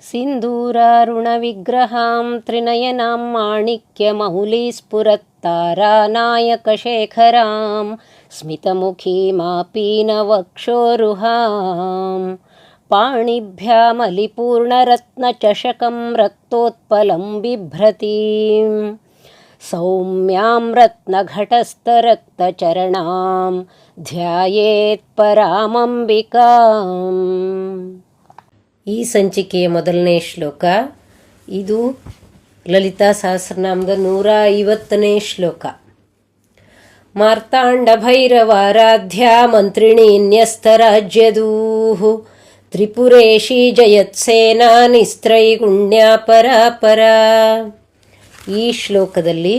ಸಿಂಧೂರಾರುಣವಿಗ್ರಹಾಂ ತ್ರಿನಯನಾಂ ಮಾಣಿಕ್ಯಮೌಲೀಸ್ಫುರತ್ತಾರಾನಾಯಕಶೇಖರಾಂ ಸ್ಮಿತಮುಖೀಮಾಪೀನವಕ್ಷೋರುಹಾಂ ಪಾಣಿಭ್ಯಾಮಲಿಪೂರ್ಣರತ್ನಚಷಕಂ ರಕ್ತೋತ್ಪಲಂ ಬಿಭ್ರತೀಂ ಸೌಮ್ಯಾಂ ರತ್ನಘಟಸ್ಥರಕ್ತಚರಣಾಂ ಧ್ಯಾಯೇತ್ ಪರಾಮಂಬಿಕಾಂ. ಈ ಸಂಚಿಕೆಯ ಮೊದಲನೇ ಶ್ಲೋಕ. ಇದು ಲಲಿತಾ ಸಹಸ್ರನಾಮದ 150ನೇ ಶ್ಲೋಕ. ಮಾರ್ತಾಂಡ ಭೈರವಾರಾಧ್ಯ ಮಂತ್ರಿಣೀ ನ್ಯಸ್ತರಾಜ್ಯದೂಃ ತ್ರಿಪುರೇಶಿ ಜಯತ್ಸೇನಾ ನಿಸ್ತ್ರೈಗುಣ್ಯ ಪರಾಪರ. ಈ ಶ್ಲೋಕದಲ್ಲಿ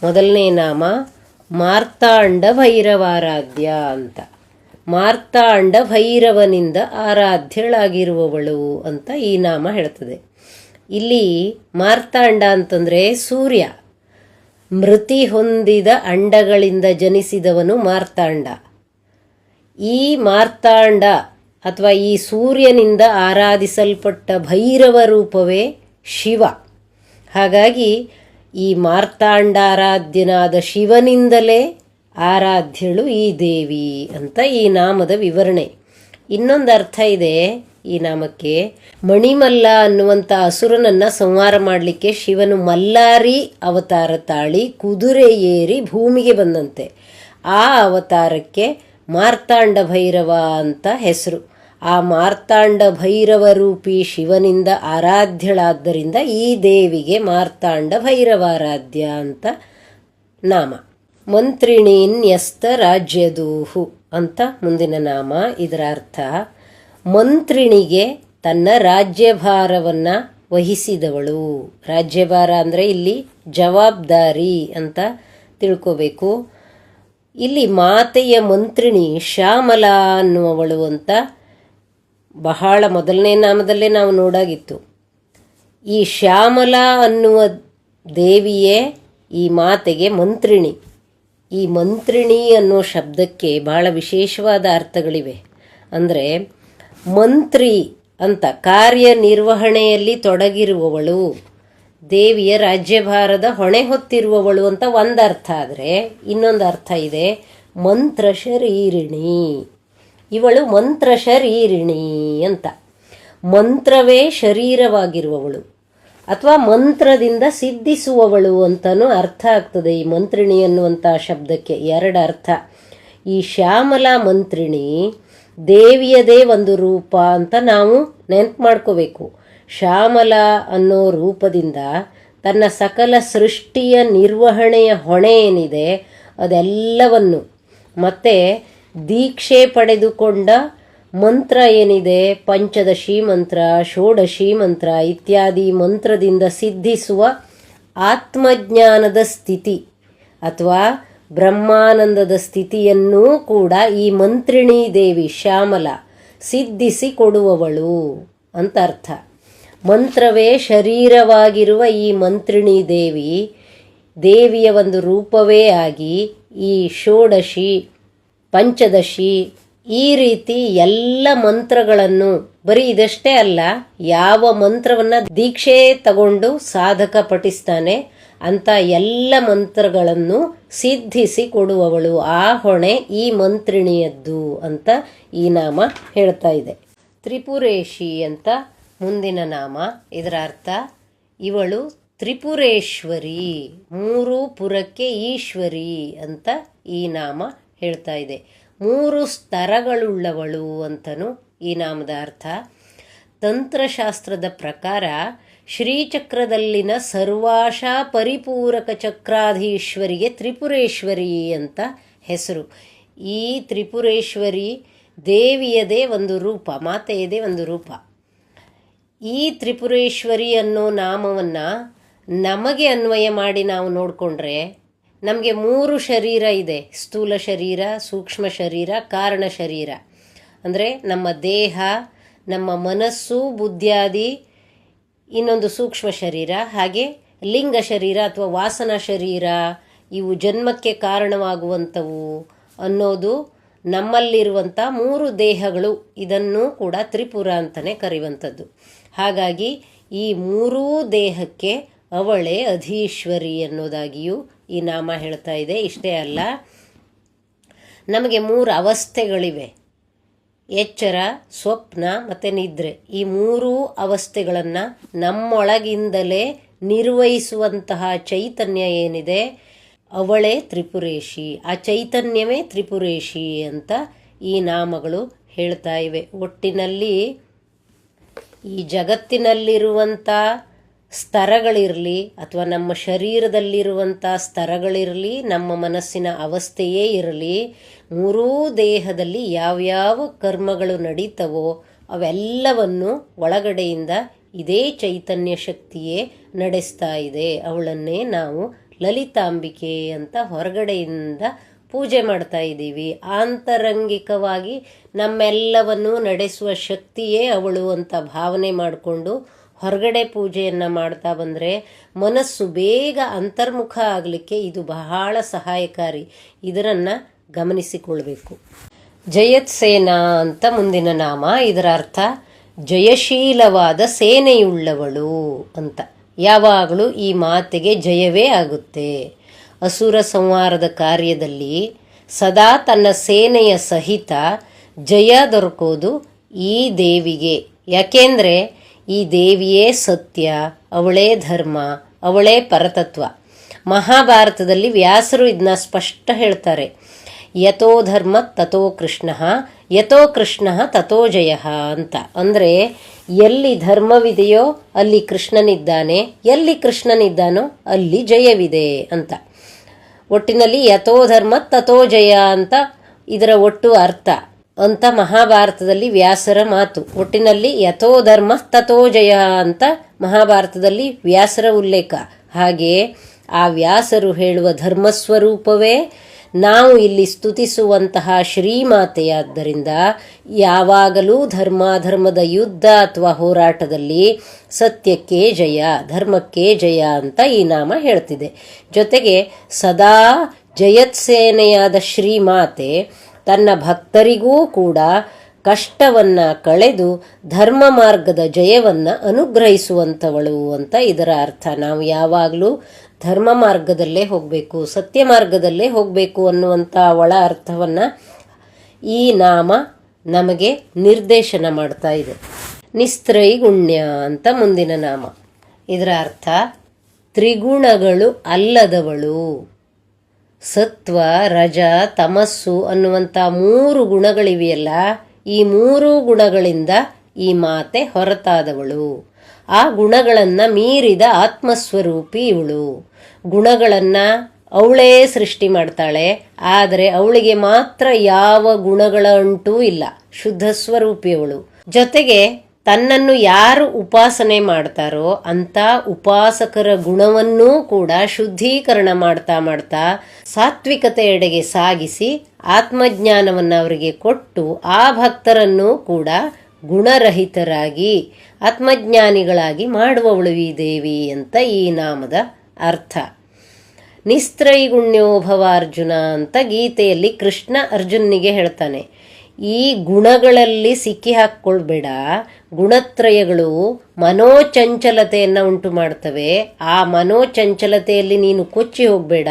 ಮೊದಲನೇ ನಾಮ ಮಾರ್ತಾಂಡ ಭೈರವಾರಾಧ್ಯ ಅಂತ. ಮಾರ್ತಾಂಡ ಭೈರವನಿಂದ ಆರಾಧ್ಯಳಾಗಿರುವವಳು ಅಂತ ಈ ನಾಮ ಹೇಳ್ತದೆ. ಇಲ್ಲಿ ಮಾರ್ತಾಂಡ ಅಂತಂದರೆ ಸೂರ್ಯ. ಮೃತಿ ಹೊಂದಿದ ಅಂಡಗಳಿಂದ ಜನಿಸಿದವನು ಮಾರ್ತಾಂಡ. ಈ ಮಾರ್ತಾಂಡ ಅಥವಾ ಈ ಸೂರ್ಯನಿಂದ ಆರಾಧಿಸಲ್ಪಟ್ಟ ಭೈರವ ರೂಪವೇ ಶಿವ. ಹಾಗಾಗಿ ಈ ಮಾರ್ತಾಂಡಾರಾಧ್ಯನಾದ ಶಿವನಿಂದಲೇ ಆರಾಧ್ಯಳು ಈ ದೇವಿ ಅಂತ ಈ ನಾಮದ ವಿವರಣೆ. ಇನ್ನೊಂದು ಅರ್ಥ ಇದೆ ಈ ನಾಮಕ್ಕೆ. ಮಣಿಮಲ್ಲ ಅನ್ನುವಂಥ ಅಸುರನನ್ನು ಸಂಹಾರ ಮಾಡಲಿಕ್ಕೆ ಶಿವನು ಮಲ್ಲಾರಿ ಅವತಾರ ತಾಳಿ ಕುದುರೆ ಏರಿ ಭೂಮಿಗೆ ಬಂದಂತೆ. ಆ ಅವತಾರಕ್ಕೆ ಮಾರ್ತಾಂಡ ಭೈರವ ಅಂತ ಹೆಸರು. ಆ ಮಾರ್ತಾಂಡ ಭೈರವ ರೂಪಿ ಶಿವನಿಂದ ಆರಾಧ್ಯಳಾದ್ದರಿಂದ ಈ ದೇವಿಗೆ ಮಾರ್ತಾಂಡ ಭೈರವಾರಾಧ್ಯ ಅಂತ ನಾಮ. ಮಂತ್ರಿಣೀ ನ್ಯಸ್ತ ರಾಜ್ಯದೂಹು ಅಂತ ಮುಂದಿನ ನಾಮ. ಇದರ ಅರ್ಥ ಮಂತ್ರಿಣಿಗೆ ತನ್ನ ರಾಜ್ಯಭಾರವನ್ನು ವಹಿಸಿದವಳು. ರಾಜ್ಯಭಾರ ಅಂದರೆ ಇಲ್ಲಿ ಜವಾಬ್ದಾರಿ ಅಂತ ತಿಳ್ಕೋಬೇಕು. ಇಲ್ಲಿ ಮಾತೆಯ ಮಂತ್ರಿಣಿ ಶ್ಯಾಮಲಾ ಅನ್ನುವವಳು ಅಂತ ಬಹಳ ಮೊದಲನೇ ನಾಮದಲ್ಲೇ ನಾವು ನೋಡಾಗಿತ್ತು. ಈ ಶ್ಯಾಮಲಾ ಅನ್ನುವ ದೇವಿಯೇ ಈ ಮಾತೆಗೆ ಮಂತ್ರಿಣಿ. ಈ ಮಂತ್ರಿಣಿ ಅನ್ನೋ ಶಬ್ದಕ್ಕೆ ಬಹಳ ವಿಶೇಷವಾದ ಅರ್ಥಗಳಿವೆ. ಅಂದರೆ ಮಂತ್ರಿ ಅಂತ ಕಾರ್ಯನಿರ್ವಹಣೆಯಲ್ಲಿ ತೊಡಗಿರುವವಳು, ದೇವಿಯ ರಾಜ್ಯಭಾರದ ಹೊಣೆ ಹೊತ್ತಿರುವವಳು ಅಂತ ಒಂದು ಅರ್ಥ. ಆದರೆ ಇನ್ನೊಂದು ಅರ್ಥ ಇದೆ, ಮಂತ್ರ ಶರೀರಿಣಿ. ಇವಳು ಮಂತ್ರ ಶರೀರಿಣಿ ಅಂತ. ಮಂತ್ರವೇ ಶರೀರವಾಗಿರುವವಳು ಅಥವಾ ಮಂತ್ರದಿಂದ ಸಿದ್ಧಿಸುವವಳು ಅಂತಲೂ ಅರ್ಥ ಆಗ್ತದೆ ಈ ಮಂತ್ರಿಣಿ ಅನ್ನುವಂಥ ಶಬ್ದಕ್ಕೆ. ಎರಡು ಅರ್ಥ. ಈ ಶ್ಯಾಮಲಾ ಮಂತ್ರಿಣಿ ದೇವಿಯದೇ ಒಂದು ರೂಪ ಅಂತ ನಾವು ನೆನಪು ಮಾಡ್ಕೋಬೇಕು. ಶ್ಯಾಮಲಾ ಅನ್ನೋ ರೂಪದಿಂದ ತನ್ನ ಸಕಲ ಸೃಷ್ಟಿಯ ನಿರ್ವಹಣೆಯ ಹೊಣೆ ಏನಿದೆ ಅದೆಲ್ಲವನ್ನು, ಮತ್ತು ದೀಕ್ಷೆ ಪಡೆದುಕೊಂಡ ಮಂತ್ರ ಏನಿದೆ, ಪಂಚದಶಿ ಮಂತ್ರ, ಷೋಡಶಿ ಮಂತ್ರ ಇತ್ಯಾದಿ ಮಂತ್ರದಿಂದ ಸಿದ್ಧಿಸುವ ಆತ್ಮಜ್ಞಾನದ ಸ್ಥಿತಿ ಅಥವಾ ಬ್ರಹ್ಮಾನಂದದ ಸ್ಥಿತಿಯನ್ನೂ ಕೂಡ ಈ ಮಂತ್ರಿಣೀ ದೇವಿ ಶ್ಯಾಮಲ ಸಿದ್ಧಿಸಿ ಕೊಡುವವಳು ಅಂತ ಅರ್ಥ. ಮಂತ್ರವೇ ಶರೀರವಾಗಿರುವ ಈ ಮಂತ್ರಿಣೀ ದೇವಿ ದೇವಿಯ ಒಂದು ರೂಪವೇ ಆಗಿ ಈ ಷೋಡಶಿ, ಪಂಚದಶಿ ಈ ರೀತಿ ಎಲ್ಲ ಮಂತ್ರಗಳನ್ನು, ಬರೀ ಇದಷ್ಟೇ ಅಲ್ಲ, ಯಾವ ಮಂತ್ರವನ್ನು ದೀಕ್ಷೆ ತಗೊಂಡು ಸಾಧಕ ಪಠಿಸ್ತಾನೆ ಅಂತ ಎಲ್ಲ ಮಂತ್ರಗಳನ್ನು ಸಿದ್ಧಿಸಿ ಕೊಡುವವಳು. ಆ ಹೊಣೆ ಈ ಮಂತ್ರಿಣಿಯದ್ದು ಅಂತ ಈ ನಾಮ ಹೇಳ್ತಾ ಇದೆ. ತ್ರಿಪುರೇಶಿ ಅಂತ ಮುಂದಿನ ನಾಮ. ಇದರ ಅರ್ಥ ಇವಳು ತ್ರಿಪುರೇಶ್ವರಿ, ಮೂರು ಪುರಕ್ಕೆ ಈಶ್ವರಿ ಅಂತ ಈ ನಾಮ ಹೇಳ್ತಾ ಇದೆ. ಮೂರು ಸ್ತರಗಳುಳ್ಳವಳು ಅಂತನೂ ಈ ನಾಮದ ಅರ್ಥ. ತಂತ್ರಶಾಸ್ತ್ರದ ಪ್ರಕಾರ ಶ್ರೀಚಕ್ರದಲ್ಲಿನ ಸರ್ವಾಶಾ ಪರಿಪೂರಕ ಚಕ್ರಾಧೀಶ್ವರಿಗೆ ತ್ರಿಪುರೇಶ್ವರಿ ಅಂತ ಹೆಸರು. ಈ ತ್ರಿಪುರೇಶ್ವರಿ ದೇವಿಯದೇ ಒಂದು ರೂಪ, ಮಾತೆಯದೇ ಒಂದು ರೂಪ. ಈ ತ್ರಿಪುರೇಶ್ವರಿ ಅನ್ನೋ ನಾಮವನ್ನು ನಮಗೆ ಅನ್ವಯ ಮಾಡಿ ನಾವು ನೋಡಿಕೊಂಡ್ರೆ ನಮಗೆ ಮೂರು ಶರೀರ ಇದೆ. ಸ್ಥೂಲ ಶರೀರ, ಸೂಕ್ಷ್ಮ ಶರೀರ, ಕಾರಣ ಶರೀರ. ಅಂದರೆ ನಮ್ಮ ದೇಹ, ನಮ್ಮ ಮನಸ್ಸು, ಬುದ್ಧಿಯಾದಿ, ಇನ್ನೊಂದು ಸೂಕ್ಷ್ಮ ಶರೀರ, ಹಾಗೆ ಲಿಂಗ ಶರೀರ ಅಥವಾ ವಾಸನಾ ಶರೀರ. ಇವು ಜನ್ಮಕ್ಕೆ ಕಾರಣವಾಗುವಂಥವು ಅನ್ನೋದು ನಮ್ಮಲ್ಲಿರುವಂಥ ಮೂರು ದೇಹಗಳು. ಇದನ್ನು ಕೂಡ ತ್ರಿಪುರ ಅಂತಲೇ ಕರೆಯುವಂಥದ್ದು. ಹಾಗಾಗಿ ಈ ಮೂರೂ ದೇಹಕ್ಕೆ ಅವಳೇ ಅಧೀಶ್ವರಿ ಅನ್ನೋದಾಗಿಯೂ ಈ ನಾಮ ಹೇಳ್ತಾ ಇದೆ. ಇಷ್ಟೇ ಅಲ್ಲ, ನಮಗೆ 3 ಅವಸ್ಥೆಗಳಿವೆ: ಎಚ್ಚರ, ಸ್ವಪ್ನ ಮತ್ತು ನಿದ್ರೆ. ಈ 3 ಅವಸ್ಥೆಗಳನ್ನು ನಮ್ಮೊಳಗಿಂದಲೇ ನಿರ್ವಹಿಸುವಂತಹ ಚೈತನ್ಯ ಏನಿದೆ ಅವಳೇ ತ್ರಿಪುರೇಶಿ. ಆ ಚೈತನ್ಯವೇ ತ್ರಿಪುರೇಶಿ ಅಂತ ಈ ನಾಮಗಳು ಹೇಳ್ತಾ ಇವೆ. ಒಟ್ಟಿನಲ್ಲಿ ಈ ಜಗತ್ತಿನಲ್ಲಿರುವಂಥ ಸ್ತರಗಳಿರಲಿ ಅಥವಾ ನಮ್ಮ ಶರೀರದಲ್ಲಿರುವಂಥ ಸ್ತರಗಳಿರಲಿ, ನಮ್ಮ ಮನಸ್ಸಿನ ಅವಸ್ಥೆಯೇ ಇರಲಿ, ಮೂರೂ ದೇಹದಲ್ಲಿ ಯಾವ್ಯಾವ ಕರ್ಮಗಳು ನಡೀತವೋ ಅವೆಲ್ಲವನ್ನು ಒಳಗಡೆಯಿಂದ ಇದೇ ಚೈತನ್ಯ ಶಕ್ತಿಯೇ ನಡೆಸ್ತಾ ಇದೆ. ಅವಳನ್ನೇ ನಾವು ಲಲಿತಾಂಬಿಕೆ ಅಂತ ಹೊರಗಡೆಯಿಂದ ಪೂಜೆ ಮಾಡ್ತಾ ಇದ್ದೀವಿ. ಆಂತರಂಗಿಕವಾಗಿ ನಮ್ಮೆಲ್ಲವನ್ನು ನಡೆಸುವ ಶಕ್ತಿಯೇ ಅವಳು ಅಂತ ಭಾವನೆ ಮಾಡಿಕೊಂಡು ಹೊರಗಡೆ ಪೂಜೆಯನ್ನು ಮಾಡ್ತಾ ಬಂದರೆ ಮನಸ್ಸು ಬೇಗ ಅಂತರ್ಮುಖ ಆಗಲಿಕ್ಕೆ ಇದು ಬಹಳ ಸಹಾಯಕಾರಿ. ಇದನ್ನು ಗಮನಿಸಿಕೊಳ್ಬೇಕು. ಜಯತ್ಸೇನಾ ಅಂತ ಮುಂದಿನ ನಾಮ. ಇದರ ಅರ್ಥ ಜಯಶೀಲವಾದ ಸೇನೆಯುಳ್ಳವಳು ಅಂತ. ಯಾವಾಗಲೂ ಈ ಮಾತೆಗೆ ಜಯವೇ ಆಗುತ್ತೆ. ಅಸುರ ಸಂಹಾರದ ಕಾರ್ಯದಲ್ಲಿ ಸದಾ ತನ್ನ ಸೇನೆಯ ಸಹಿತ ಜಯ ದೊರಕೋದು ಈ ದೇವಿಗೆ. ಯಾಕೆಂದರೆ ಈ ದೇವಿಯೇ ಸತ್ಯ, ಅವಳೇ ಧರ್ಮ, ಅವಳೇ ಪರತತ್ವ. ಮಹಾಭಾರತದಲ್ಲಿ ವ್ಯಾಸರು ಇದನ್ನ ಸ್ಪಷ್ಟ ಹೇಳ್ತಾರೆ. ಯಥೋ ಧರ್ಮ ತಥೋ ಕೃಷ್ಣ, ಯಥೋ ಕೃಷ್ಣ ತಥೋ ಜಯ ಅಂತ. ಅಂದರೆ ಎಲ್ಲಿ ಧರ್ಮವಿದೆಯೋ ಅಲ್ಲಿ ಕೃಷ್ಣನಿದ್ದಾನೆ, ಎಲ್ಲಿ ಕೃಷ್ಣನಿದ್ದಾನೋ ಅಲ್ಲಿ ಜಯವಿದೆ ಅಂತ. ಒಟ್ಟಿನಲ್ಲಿ ಯಥೋ ಧರ್ಮ ತಥೋ ಜಯ ಅಂತ ಇದರ ಒಟ್ಟು ಅರ್ಥ ಅಂತ ಮಹಾಭಾರತದಲ್ಲಿ ವ್ಯಾಸರ ಮಾತು. ಒಟ್ಟಿನಲ್ಲಿ ಯಥೋ ಧರ್ಮ ತಥೋ ಜಯ ಅಂತ ಮಹಾಭಾರತದಲ್ಲಿ ವ್ಯಾಸರ ಉಲ್ಲೇಖ. ಹಾಗೆಯೇ ಆ ವ್ಯಾಸರು ಹೇಳುವ ಧರ್ಮಸ್ವರೂಪವೇ ನಾವು ಇಲ್ಲಿ ಸ್ತುತಿಸುವಂತಹ ಶ್ರೀಮಾತೆಯಾದ್ದರಿಂದ ಯಾವಾಗಲೂ ಧರ್ಮಾಧರ್ಮದ ಯುದ್ಧ ಅಥವಾ ಹೋರಾಟದಲ್ಲಿ ಸತ್ಯಕ್ಕೆ ಜಯ, ಧರ್ಮಕ್ಕೆ ಜಯ ಅಂತ ಈ ನಾಮ ಹೇಳ್ತಿದೆ. ಜೊತೆಗೆ ಸದಾ ಜಯತ್ಸೇನೆಯಾದ ಶ್ರೀಮಾತೆ ತನ್ನ ಭಕ್ತರಿಗೂ ಕೂಡ ಕಷ್ಟವನ್ನು ಕಳೆದು ಧರ್ಮ ಮಾರ್ಗದ ಜಯವನ್ನು ಅನುಗ್ರಹಿಸುವಂಥವಳು ಅಂತ ಇದರ ಅರ್ಥ. ನಾವು ಯಾವಾಗಲೂ ಧರ್ಮ ಮಾರ್ಗದಲ್ಲೇ ಹೋಗಬೇಕು, ಸತ್ಯ ಮಾರ್ಗದಲ್ಲೇ ಹೋಗಬೇಕು ಅನ್ನುವಂಥ ಒಳ ಅರ್ಥವನ್ನು ಈ ನಾಮ ನಮಗೆ ನಿರ್ದೇಶನ ಮಾಡ್ತಾ ಇದೆ. ನಿಸ್ತ್ರೈಗುಣ್ಯ ಅಂತ ಮುಂದಿನ ನಾಮ. ಇದರ ಅರ್ಥ ತ್ರಿಗುಣಗಳು ಅಲ್ಲದವಳು. ಸತ್ವ, ರಜ, ತಮಸ್ಸು ಅನ್ನುವಂಥ 3 ಗುಣಗಳಿವೆಯಲ್ಲ, ಈ 3 ಗುಣಗಳಿಂದ ಈ ಮಾತೆ ಹೊರತಾದವಳು. ಆ ಗುಣಗಳನ್ನು ಮೀರಿದ ಆತ್ಮಸ್ವರೂಪಿ ಇವಳು. ಗುಣಗಳನ್ನು ಅವಳೇ ಸೃಷ್ಟಿ ಮಾಡ್ತಾಳೆ, ಆದರೆ ಅವಳಿಗೆ ಮಾತ್ರ ಯಾವ ಗುಣಗಳ ಅಂಟೂ ಇಲ್ಲ. ಶುದ್ಧ ಸ್ವರೂಪಿಯವಳು. ಜೊತೆಗೆ ತನ್ನನ್ನು ಯಾರು ಉಪಾಸನೆ ಮಾಡ್ತಾರೋ ಅಂಥ ಉಪಾಸಕರ ಗುಣವನ್ನೂ ಕೂಡ ಶುದ್ಧೀಕರಣ ಮಾಡ್ತಾ ಮಾಡ್ತಾ ಸಾತ್ವಿಕತೆಯೆಡೆಗೆ ಸಾಗಿಸಿ ಆತ್ಮಜ್ಞಾನವನ್ನು ಅವರಿಗೆ ಕೊಟ್ಟು ಆ ಭಕ್ತರನ್ನು ಕೂಡ ಗುಣರಹಿತರಾಗಿ ಆತ್ಮಜ್ಞಾನಿಗಳಾಗಿ ಮಾಡುವವಳು ಈ ದೇವಿ ಅಂತ ಈ ನಾಮದ ಅರ್ಥ. ನಿಸ್ತ್ರೈಗುಣ್ಯೋಭವ ಅರ್ಜುನ ಅಂತ ಗೀತೆಯಲ್ಲಿ ಕೃಷ್ಣ ಅರ್ಜುನಿಗೆ ಹೇಳ್ತಾನೆ. ಈ ಗುಣಗಳಲ್ಲಿ ಸಿಕ್ಕಿ ಹಾಕ್ಕೊಳ್ಬೇಡ. ಗುಣತ್ರಯಗಳು ಮನೋಚಂಚಲತೆಯನ್ನು ಉಂಟು ಮಾಡ್ತವೆ. ಆ ಮನೋಚಂಚಲತೆಯಲ್ಲಿ ನೀನು ಕೊಚ್ಚಿ ಹೋಗಬೇಡ.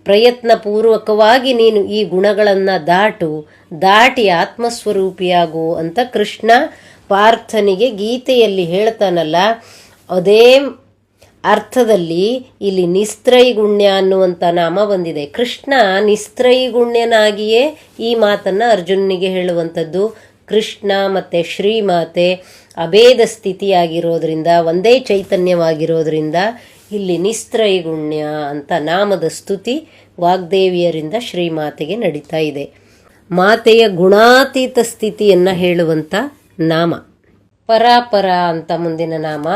ಪ್ರಯತ್ನಪೂರ್ವಕವಾಗಿ ನೀನು ಈ ಗುಣಗಳನ್ನು ದಾಟಿ ಆತ್ಮಸ್ವರೂಪಿಯಾಗು ಅಂತ ಕೃಷ್ಣ ಪಾರ್ಥನಿಗೆ ಗೀತೆಯಲ್ಲಿ ಹೇಳ್ತಾನಲ್ಲ, ಅದೇ ಅರ್ಥದಲ್ಲಿ ಇಲ್ಲಿ ನಿಸ್ತ್ರೈಗುಣ್ಯ ಅನ್ನುವಂಥ ನಾಮ ಬಂದಿದೆ. ಕೃಷ್ಣ ನಿಸ್ತ್ರೈಗುಣ್ಯನಾಗಿಯೇ ಈ ಮಾತನ್ನು ಅರ್ಜುನನಿಗೆ ಹೇಳುವಂಥದ್ದು. ಕೃಷ್ಣ ಮತ್ತು ಶ್ರೀಮಾತೆ ಅಭೇದ ಸ್ಥಿತಿಯಾಗಿರೋದ್ರಿಂದ, ಒಂದೇ ಚೈತನ್ಯವಾಗಿರೋದ್ರಿಂದ ಇಲ್ಲಿ ನಿಸ್ತ್ರೈಗುಣ್ಯ ಅಂತ ನಾಮದ ಸ್ತುತಿ ವಾಗ್ದೇವಿಯರಿಂದ ಶ್ರೀಮಾತೆಗೆ ನಡೀತಾ ಇದೆ. ಮಾತೆಯ ಗುಣಾತೀತ ಸ್ಥಿತಿಯನ್ನು ಹೇಳುವಂಥ ನಾಮ. ಪರಾಪರ ಅಂತ ಮುಂದಿನ ನಾಮ.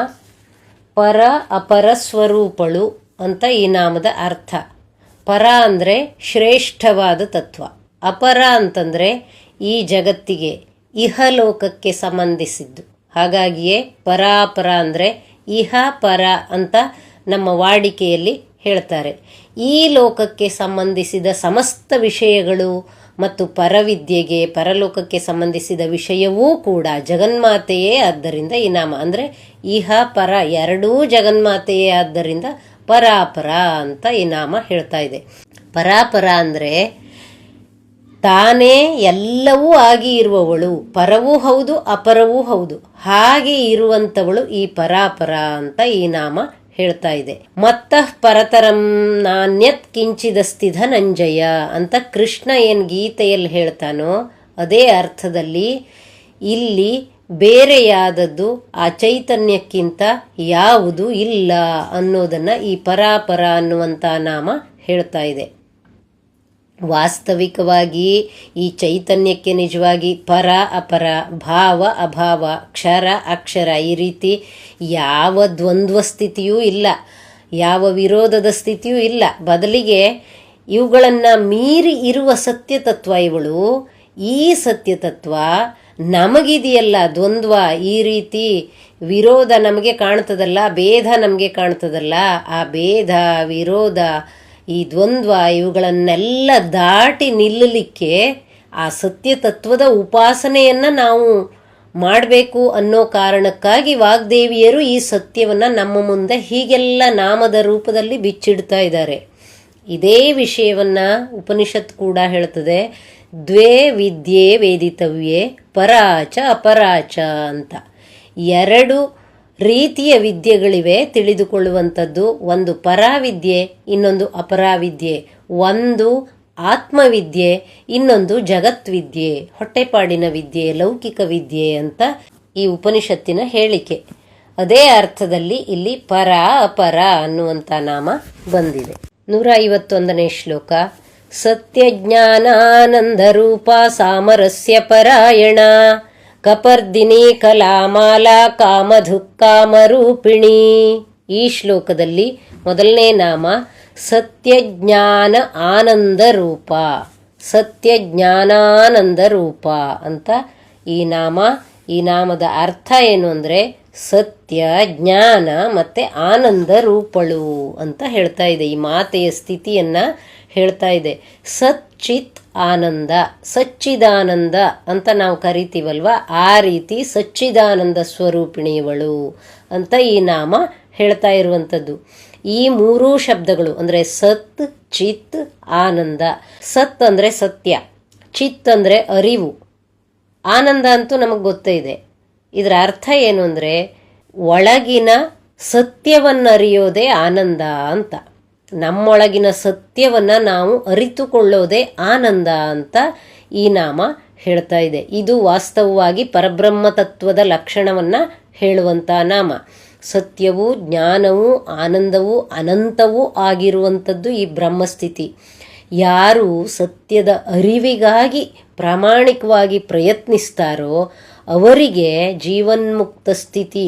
ಪರ ಅಪರ ಸ್ವರೂಪಳು ಅಂತ ಈ ನಾಮದ ಅರ್ಥ. ಪರ ಅಂದರೆ ಶ್ರೇಷ್ಠವಾದ ತತ್ವ. ಅಪರ ಅಂತಂದರೆ ಈ ಜಗತ್ತಿಗೆ ಇಹಲೋಕಕ್ಕೆ ಸಂಬಂಧಿಸಿದ್ದು. ಹಾಗಾಗಿಯೇ ಪರಾಪರ ಅಂದರೆ ಇಹ ಪರ ಅಂತ ನಮ್ಮ ವಾಡಿಕೆಯಲ್ಲಿ ಹೇಳ್ತಾರೆ. ಈ ಲೋಕಕ್ಕೆ ಸಂಬಂಧಿಸಿದ ಸಮಸ್ತ ವಿಷಯಗಳು ಮತ್ತು ಪರವಿದ್ಯೆಗೆ ಪರಲೋಕಕ್ಕೆ ಸಂಬಂಧಿಸಿದ ವಿಷಯವೂ ಕೂಡ ಜಗನ್ಮಾತೆಯೇ. ಆದ್ದರಿಂದ ಈ ನಾಮ ಅಂದರೆ ಇಹ ಪರ ಎರಡೂ ಜಗನ್ಮಾತೆಯೇ, ಆದ್ದರಿಂದ ಪರಾಪರ ಅಂತ ಈ ನಾಮ ಹೇಳ್ತಾ ಇದೆ. ಪರಾಪರ ಅಂದರೆ ತಾನೇ ಎಲ್ಲವೂ ಆಗಿ ಇರುವವಳು, ಪರವೂ ಹೌದು ಅಪರವೂ ಹೌದು, ಹಾಗೆ ಇರುವಂಥವಳು ಈ ಪರಾಪರ ಅಂತ ಈ ನಾಮ ಹೇಳ್ತಾ ಇದೆ. ಮತ್ತಃ ಪರತರಂ ನಾಣ್ಯತ್ ಕಿಂಚಿದಸ್ತಿ ಧನಂಜಯ ಅಂತ ಕೃಷ್ಣ ಏನು ಗೀತೆಯಲ್ಲಿ ಹೇಳ್ತಾನೋ ಅದೇ ಅರ್ಥದಲ್ಲಿ ಇಲ್ಲಿ ಬೇರೆಯಾದದ್ದು ಆ ಚೈತನ್ಯಕ್ಕಿಂತ ಯಾವುದು ಇಲ್ಲ ಅನ್ನೋದನ್ನ ಈ ಪರಾಪರ ಅನ್ನುವಂಥ ನಾಮ ಹೇಳ್ತಾ ಇದೆ. ವಾಸ್ತವಿಕವಾಗಿ ಈ ಚೈತನ್ಯಕ್ಕೆ ನಿಜವಾಗಿ ಪರ ಅಪರ, ಭಾವ ಅಭಾವ, ಕ್ಷರ ಅಕ್ಷರ ಈ ರೀತಿ ಯಾವ ದ್ವಂದ್ವ ಸ್ಥಿತಿಯೂ ಇಲ್ಲ, ಯಾವ ವಿರೋಧದ ಸ್ಥಿತಿಯೂ ಇಲ್ಲ. ಬದಲಿಗೆ ಇವುಗಳನ್ನು ಮೀರಿ ಇರುವ ಸತ್ಯತತ್ವ ಇವಳು. ಈ ಸತ್ಯತತ್ವ ನಮಗಿದೆಯಲ್ಲ ದ್ವಂದ್ವ, ಈ ರೀತಿ ವಿರೋಧ ನಮಗೆ ಕಾಣ್ತದಲ್ಲ, ಭೇದ ನಮಗೆ ಕಾಣ್ತದಲ್ಲ, ಆ ಭೇದ ವಿರೋಧ ಈ ದ್ವಂದ್ವ ಇವುಗಳನ್ನೆಲ್ಲ ದಾಟಿ ನಿಲ್ಲಲಿಕ್ಕೆ ಆ ಸತ್ಯತತ್ವದ ಉಪಾಸನೆಯನ್ನು ನಾವು ಮಾಡಬೇಕು ಅನ್ನೋ ಕಾರಣಕ್ಕಾಗಿ ವಾಗ್ದೇವಿಯರು ಈ ಸತ್ಯವನ್ನು ನಮ್ಮ ಮುಂದೆ ಹೀಗೆಲ್ಲ ನಾಮದ ರೂಪದಲ್ಲಿ ಬಿಚ್ಚಿಡ್ತಾ ಇದ್ದಾರೆ. ಇದೇ ವಿಷಯವನ್ನು ಉಪನಿಷತ್ ಕೂಡ ಹೇಳ್ತದೆ. ದ್ವೇ ವಿದ್ಯೆ ವೇದಿತವ್ಯೆ ಪರಾಚ ಅಪರಾಚ ಅಂತ. ಎರಡು ರೀತಿಯ ವಿದ್ಯೆಗಳಿವೆ ತಿಳಿದುಕೊಳ್ಳುವಂಥದ್ದು. ಒಂದು ಪರಾವಿದ್ಯೆ, ಇನ್ನೊಂದು ಅಪರಾವಿದ್ಯೆ. ಒಂದು ಆತ್ಮವಿದ್ಯೆ, ಇನ್ನೊಂದು ಜಗತ್ವಿದ್ಯೆ, ಹೊಟ್ಟೆಪಾಡಿನ ವಿದ್ಯೆ, ಲೌಕಿಕ ವಿದ್ಯೆ ಅಂತ ಈ ಉಪನಿಷತ್ತಿನ ಹೇಳಿಕೆ. ಅದೇ ಅರ್ಥದಲ್ಲಿ ಇಲ್ಲಿ ಪರ ಅಪರ ಅನ್ನುವಂಥ ನಾಮ ಬಂದಿದೆ. 151ನೇ ಶ್ಲೋಕ. ಸತ್ಯಜ್ಞಾನಾನಂದರೂಪ ಸಾಮರಸ್ಯ ಪರಾಯಣ ಕಪರ್ದಿನಿ ಕಲಾಮಾಲಾ ಕಾಮಧುಕ್ಕಾಮರೂಪಿಣಿ. ಈ ಶ್ಲೋಕದಲ್ಲಿ ಮೊದಲನೇ ನಾಮ ಸತ್ಯಜ್ಞಾನ ಆನಂದ ರೂಪ, ಸತ್ಯಜ್ಞಾನಾನಂದ ರೂಪ ಅಂತ ಈ ನಾಮ. ಈ ನಾಮದ ಅರ್ಥ ಏನು ಅಂದರೆ ಸತ್ಯ, ಜ್ಞಾನ ಮತ್ತು ಆನಂದ ರೂಪಳು ಅಂತ ಹೇಳ್ತಾ ಇದೆ. ಈ ಮಾತೆಯ ಸ್ಥಿತಿಯನ್ನು ಹೇಳ್ತಾ ಇದೆ. ಸಚ್ಚಿತ್ ಆನಂದ, ಸಚ್ಚಿದಾನಂದ ಅಂತ ನಾವು ಕರಿತೀವಲ್ವ, ಆ ರೀತಿ ಸಚ್ಚಿದಾನಂದ ಸ್ವರೂಪಿಣಿಯವಳು ಅಂತ ಈ ನಾಮ ಹೇಳ್ತಾ ಇರುವಂಥದ್ದು. ಈ ಮೂರೂ ಶಬ್ದಗಳು ಅಂದರೆ ಸತ್, ಚಿತ್, ಆನಂದ. ಸತ್ ಅಂದರೆ ಸತ್ಯ, ಚಿತ್ ಅಂದರೆ ಅರಿವು, ಆನಂದ ಅಂತೂ ನಮಗೆ ಗೊತ್ತೇ ಇದೆ. ಇದರ ಅರ್ಥ ಏನು ಅಂದರೆ ಒಳಗಿನ ಸತ್ಯವನ್ನು ಅರಿಯೋದೇ ಆನಂದ ಅಂತ. ನಮ್ಮೊಳಗಿನ ಸತ್ಯವನ್ನು ನಾವು ಅರಿತುಕೊಳ್ಳೋದೇ ಆನಂದ ಅಂತ ಈ ನಾಮ ಹೇಳ್ತಾ ಇದೆ. ಇದು ವಾಸ್ತವವಾಗಿ ಪರಬ್ರಹ್ಮ ತತ್ವದ ಲಕ್ಷಣವನ್ನು ಹೇಳುವಂಥ ನಾಮ. ಸತ್ಯವೂ ಜ್ಞಾನವೂ ಆನಂದವೂ ಅನಂತವೂ ಆಗಿರುವಂಥದ್ದು ಈ ಬ್ರಹ್ಮಸ್ಥಿತಿ. ಯಾರು ಸತ್ಯದ ಅರಿವಿಗಾಗಿ ಪ್ರಾಮಾಣಿಕವಾಗಿ ಪ್ರಯತ್ನಿಸ್ತಾರೋ ಅವರಿಗೆ ಜೀವನ್ಮುಕ್ತ ಸ್ಥಿತಿ,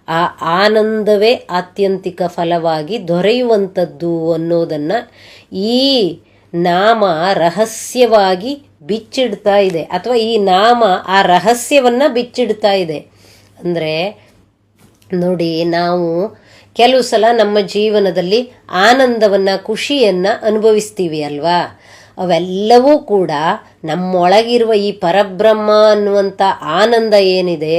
ಆ ಆನಂದವೇ ಆತ್ಯಂತಿಕ ಫಲವಾಗಿ ದೊರೆಯುವಂಥದ್ದು ಅನ್ನೋದನ್ನು ಈ ನಾಮ ರಹಸ್ಯವಾಗಿ ಬಿಚ್ಚಿಡ್ತಾ ಇದೆ, ಅಥವಾ ಈ ನಾಮ ಆ ರಹಸ್ಯವನ್ನು ಬಿಚ್ಚಿಡ್ತಾ ಇದೆ. ಅಂದರೆ ನೋಡಿ, ನಾವು ಕೆಲವು ಸಲ ನಮ್ಮ ಜೀವನದಲ್ಲಿ ಆನಂದವನ್ನು, ಖುಷಿಯನ್ನು ಅನುಭವಿಸ್ತೀವಿ ಅಲ್ವಾ. ಅವೆಲ್ಲವೂ ಕೂಡ ನಮ್ಮೊಳಗಿರುವ ಈ ಪರಬ್ರಹ್ಮ ಅನ್ನುವಂಥ ಆನಂದ ಏನಿದೆ,